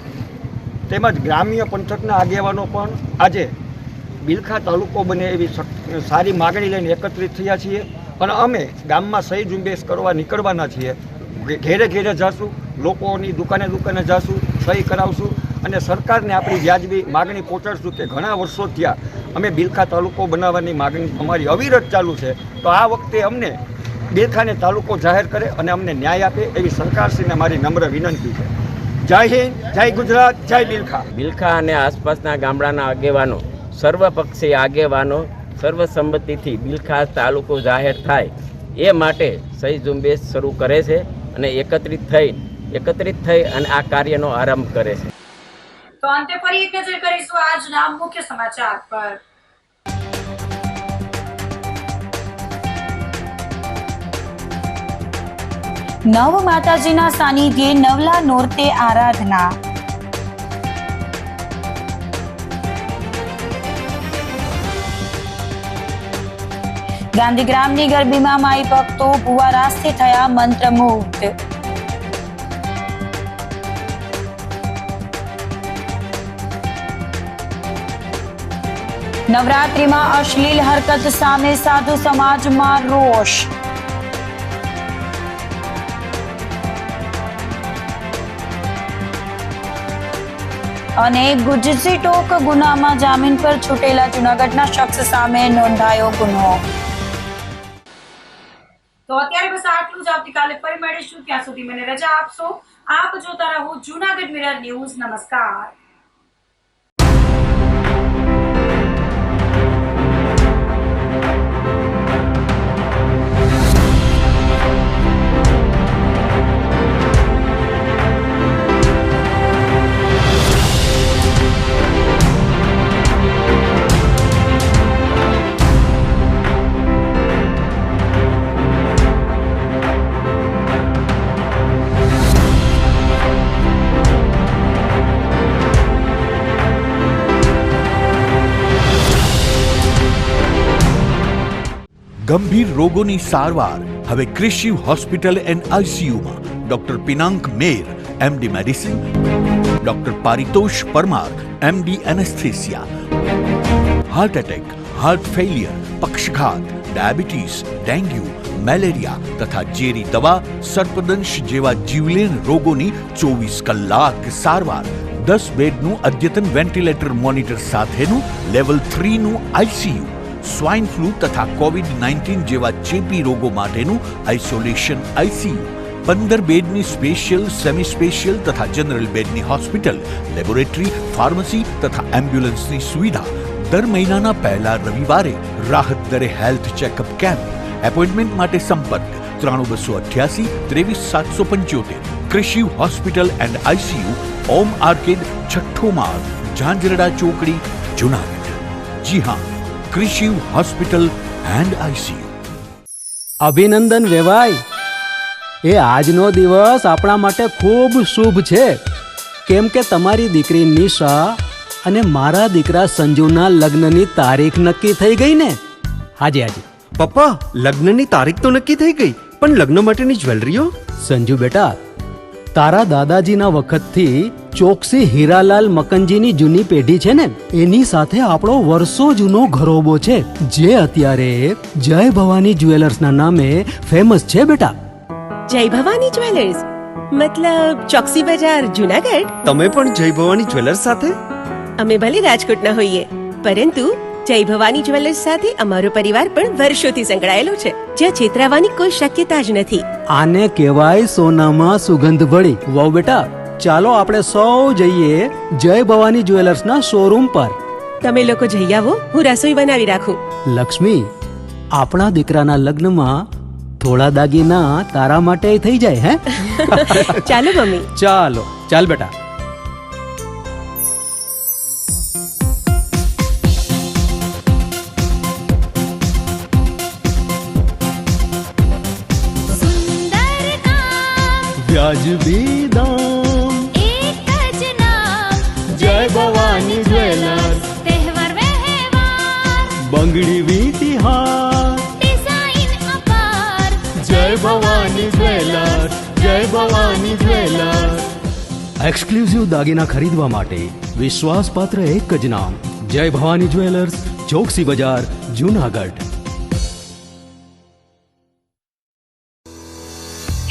Speaker 23: તેમજ ગ્રામ્ય પંથકના આગેવાનો પણ આજે બિલખા તાલુકો બને એવી સારી માગણી લઈને એકત્રિત થયા છીએ અને અમે ગામમાં સહી ઝુંબેશ કરવા નીકળવાના છીએ. ઘેરે ઘેરે જઈશું, લોકોની દુકાને દુકાને જઈશું, સહી કરાવશું અને સરકારને આપણી વ્યાજબી માગણી પહોંચાડશું કે ઘણા વર્ષો થયા અમે બિલખા તાલુકો બનાવવાની માગણી અમારી અવિરત ચાલુ છે, તો આ વખતે અમને બિલખાને તાલુકો જાહેર કરે અને અમને ન્યાય આપે એવી સરકારશ્રીને મારી નમ્ર વિનંતી છે. જય હિન્દ, જય ગુજરાત, જય બિલખા.
Speaker 9: બિલખા અને આસપાસના ગામડાના આગેવાનો, સર્વપક્ષીય આગેવાનો સર્વસંમતિથી બિલખા તાલુકો જાહેર થાય એ માટે સહી ઝુંબેશ શરૂ કરે છે અને એકત્રિત થઈ અને આ કાર્યનો આરંભ કરે છે.
Speaker 7: તો અંતે ફરી એક નજર કરીશું આજના મુખ્ય સમાચાર પર.
Speaker 2: નવ માતાજીના સાનિધ્યે નવલા નોરતે આરાધના. ગાંધીગ્રામની ગરબીમાં માઈ ભક્તો ભુવા રાસથી થયા મંત્રમુગ્ધ. નવરાત્રીમાં અશ્લીલ હરકત સામે સાધુ સમાજમાં રોષ. અને ગુજસી ટોક ગુનામાં જામીન પર છૂટેલા જૂનાગઢના શખ્સ સામે નોંધાયો ગુનો.
Speaker 7: તો અત્યારે બસ આટલું જ. આવતીકાલે ફરી મળીશું. ત્યાં સુધી મને રજા આપશો. આપ જોતા રહો જૂનાગઢ મિરર ન્યૂઝ. નમસ્કાર.
Speaker 1: ગંભીર રોગોની સારવાર હવે કૃષિ હોસ્પિટલ એન્ડ આઈસીયુમાં doctor Pinank Mer MD medicine, doctor Paritosh Parmar MD anaesthesia, heart attack, heart failure, પક્ષઘાત, ડાયાબિટીસ, ડેન્ગ્યુ, મેલેરિયા તથા ઝેરી દવા, સર્પદંશ જેવા જીવલેણ રોગોની 24 કલાક સારવાર. 10 બેડનું અદ્યતન વેન્ટિલેટર મોનિટર સાથેનું લેવલ 3નું આઈસીયુ, સ્વાઇન ફ્લૂ તથા કોવિડ-19 જેવા ચેપી રોગો માટેનું આઇસોલેશન આઈસીયુ, 15 બેડની સ્પેશિયલ, સેમી સ્પેશિયલ તથા જનરલ બેડની હોસ્પિટલ, લેબોરેટરી, ફાર્મસી તથા એમ્બ્યુલન્સની સુવિધા. દર મહિનાના પહેલા રવિવારે રાહત દરે હેલ્થ ચેકઅપ કેમ્પ. એપોઇન્ટમેન્ટ માટે સંપર્ક 9288 23775. કૃષિ hospital and ICU, Om arcade, છઠ્ઠો માળ, ઝાંઝરડા ચોકડી, જુનાગઢ. જી હા, કૃષિ હોસ્પિટલ એન્ડ આઈસીયુ.
Speaker 3: અભિનંદન વેવાય. એ આજનો દિવસ આપણા માટે ખૂબ શુભ છે, કેમ કે તમારી દીકરી નિશા અને મારા દીકરા સંજુના લગ્નની તારીખ નક્કી થઈ ગઈ ને. હાજી હાજી
Speaker 4: પપ્પા, લગ્નની તારીખ તો નક્કી થઈ ગઈ, પણ લગ્ન માટેની જ્વેલરીઓ?
Speaker 3: સંજુ બેટા, તારા દાદાજીના વખતથી ચોકસી હીરાલાલ મકનજીની જૂની પેઢી છે ને, એની સાથે આપણો વર્ષો જૂનો ઘરોબો છે, જે અત્યારે જય ભવાની જ્વેલર્સના નામે ફેમસ છે બેટા.
Speaker 5: જય ભવાની જ્વેલર્સ મતલબ ચોકસી બજાર, જુનાગઢ?
Speaker 4: તમે પણ જય ભવાની જ્વેલર્સ સાથે?
Speaker 5: અમે ભલે રાજકોટના હોઈએ, પરંતુ જય ભવાની જ્વેલર્સ સાથે અમારો પરિવાર પણ વર્ષોથી સંકળાયેલો છે, જ્યાં છેતરાવાની કોઈ શક્યતા જ નથી.
Speaker 3: આને કહેવાય સોનામાં સુગંધ ભળી. વાવ બેટા, ચાલો આપણે સૌ જઈએ જય ભવાની જ્વેલર્સના શોરૂમ પર.
Speaker 5: તમે લોકો જઈ આવો, હું રસોઈ બનાવી રાખું.
Speaker 3: લક્ષ્મી, આપણા દીકરાના લગ્નમાં થોડા દાગીના તારા માટે થઈ જાય. હે
Speaker 5: ચાલો મમ્મી.
Speaker 3: ચાલો ચાલ બેટા. વ્યાજબી દામ,
Speaker 6: એક જ નામ,
Speaker 3: જય ભવાની જ્વેલર્સ.
Speaker 6: તહેવાર વ્યવહાર,
Speaker 3: બંગડી વીંટી હાર,
Speaker 6: ડિઝાઇન અપાર,
Speaker 3: જય ભવાની જ્વેલર્સ, જય ભવાની જ્વેલર્સ. એક્સક્લુઝિવ દાગીના ખરીદવા માટે વિશ્વાસપાત્ર એક જ નામ, જય ભવાની જ્વેલર્સ, ચોકસી બજાર, જુનાગઢ.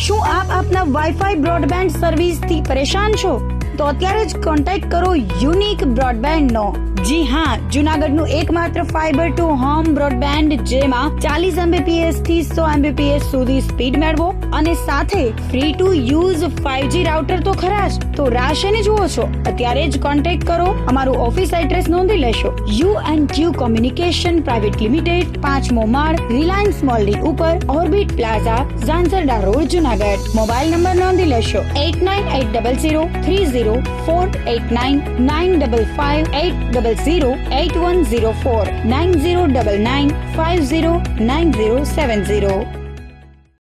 Speaker 2: શું આપ આપના વાઈફાઈ બ્રોડબેન્ડ સર્વિસથી પરેશાન છો? તો અત્યારે જ કોન્ટેક્ટ કરો યુનિક બ્રોડબેન્ડ નો. જી હા, જુનાગઢનું એકમાત્ર ફાઈબર ટુ હોમ બ્રોડબેન્ડ જેમાં 40 Mbps થી 100 Mbps સુધી સ્પીડ મેળવો અને સાથે free to use 5G router તો ખરા જ. તો રાહ શેની જુઓ છો? અત્યારે જ કોન્ટેક્ટ કરો. અમારું ઓફિસ એડ્રેસ નોંધી લેશો. U&Q કોમ્યુનિકેશન પ્રાઇવેટ લિમિટેડ, 5મો માળ, રિલાયન્સ મોલની ઉપર, orbit plaza, Zanzarda road, Junagadh. Mobile number નોંધી લેશો 8980030489 955 800 8104 9099 509070.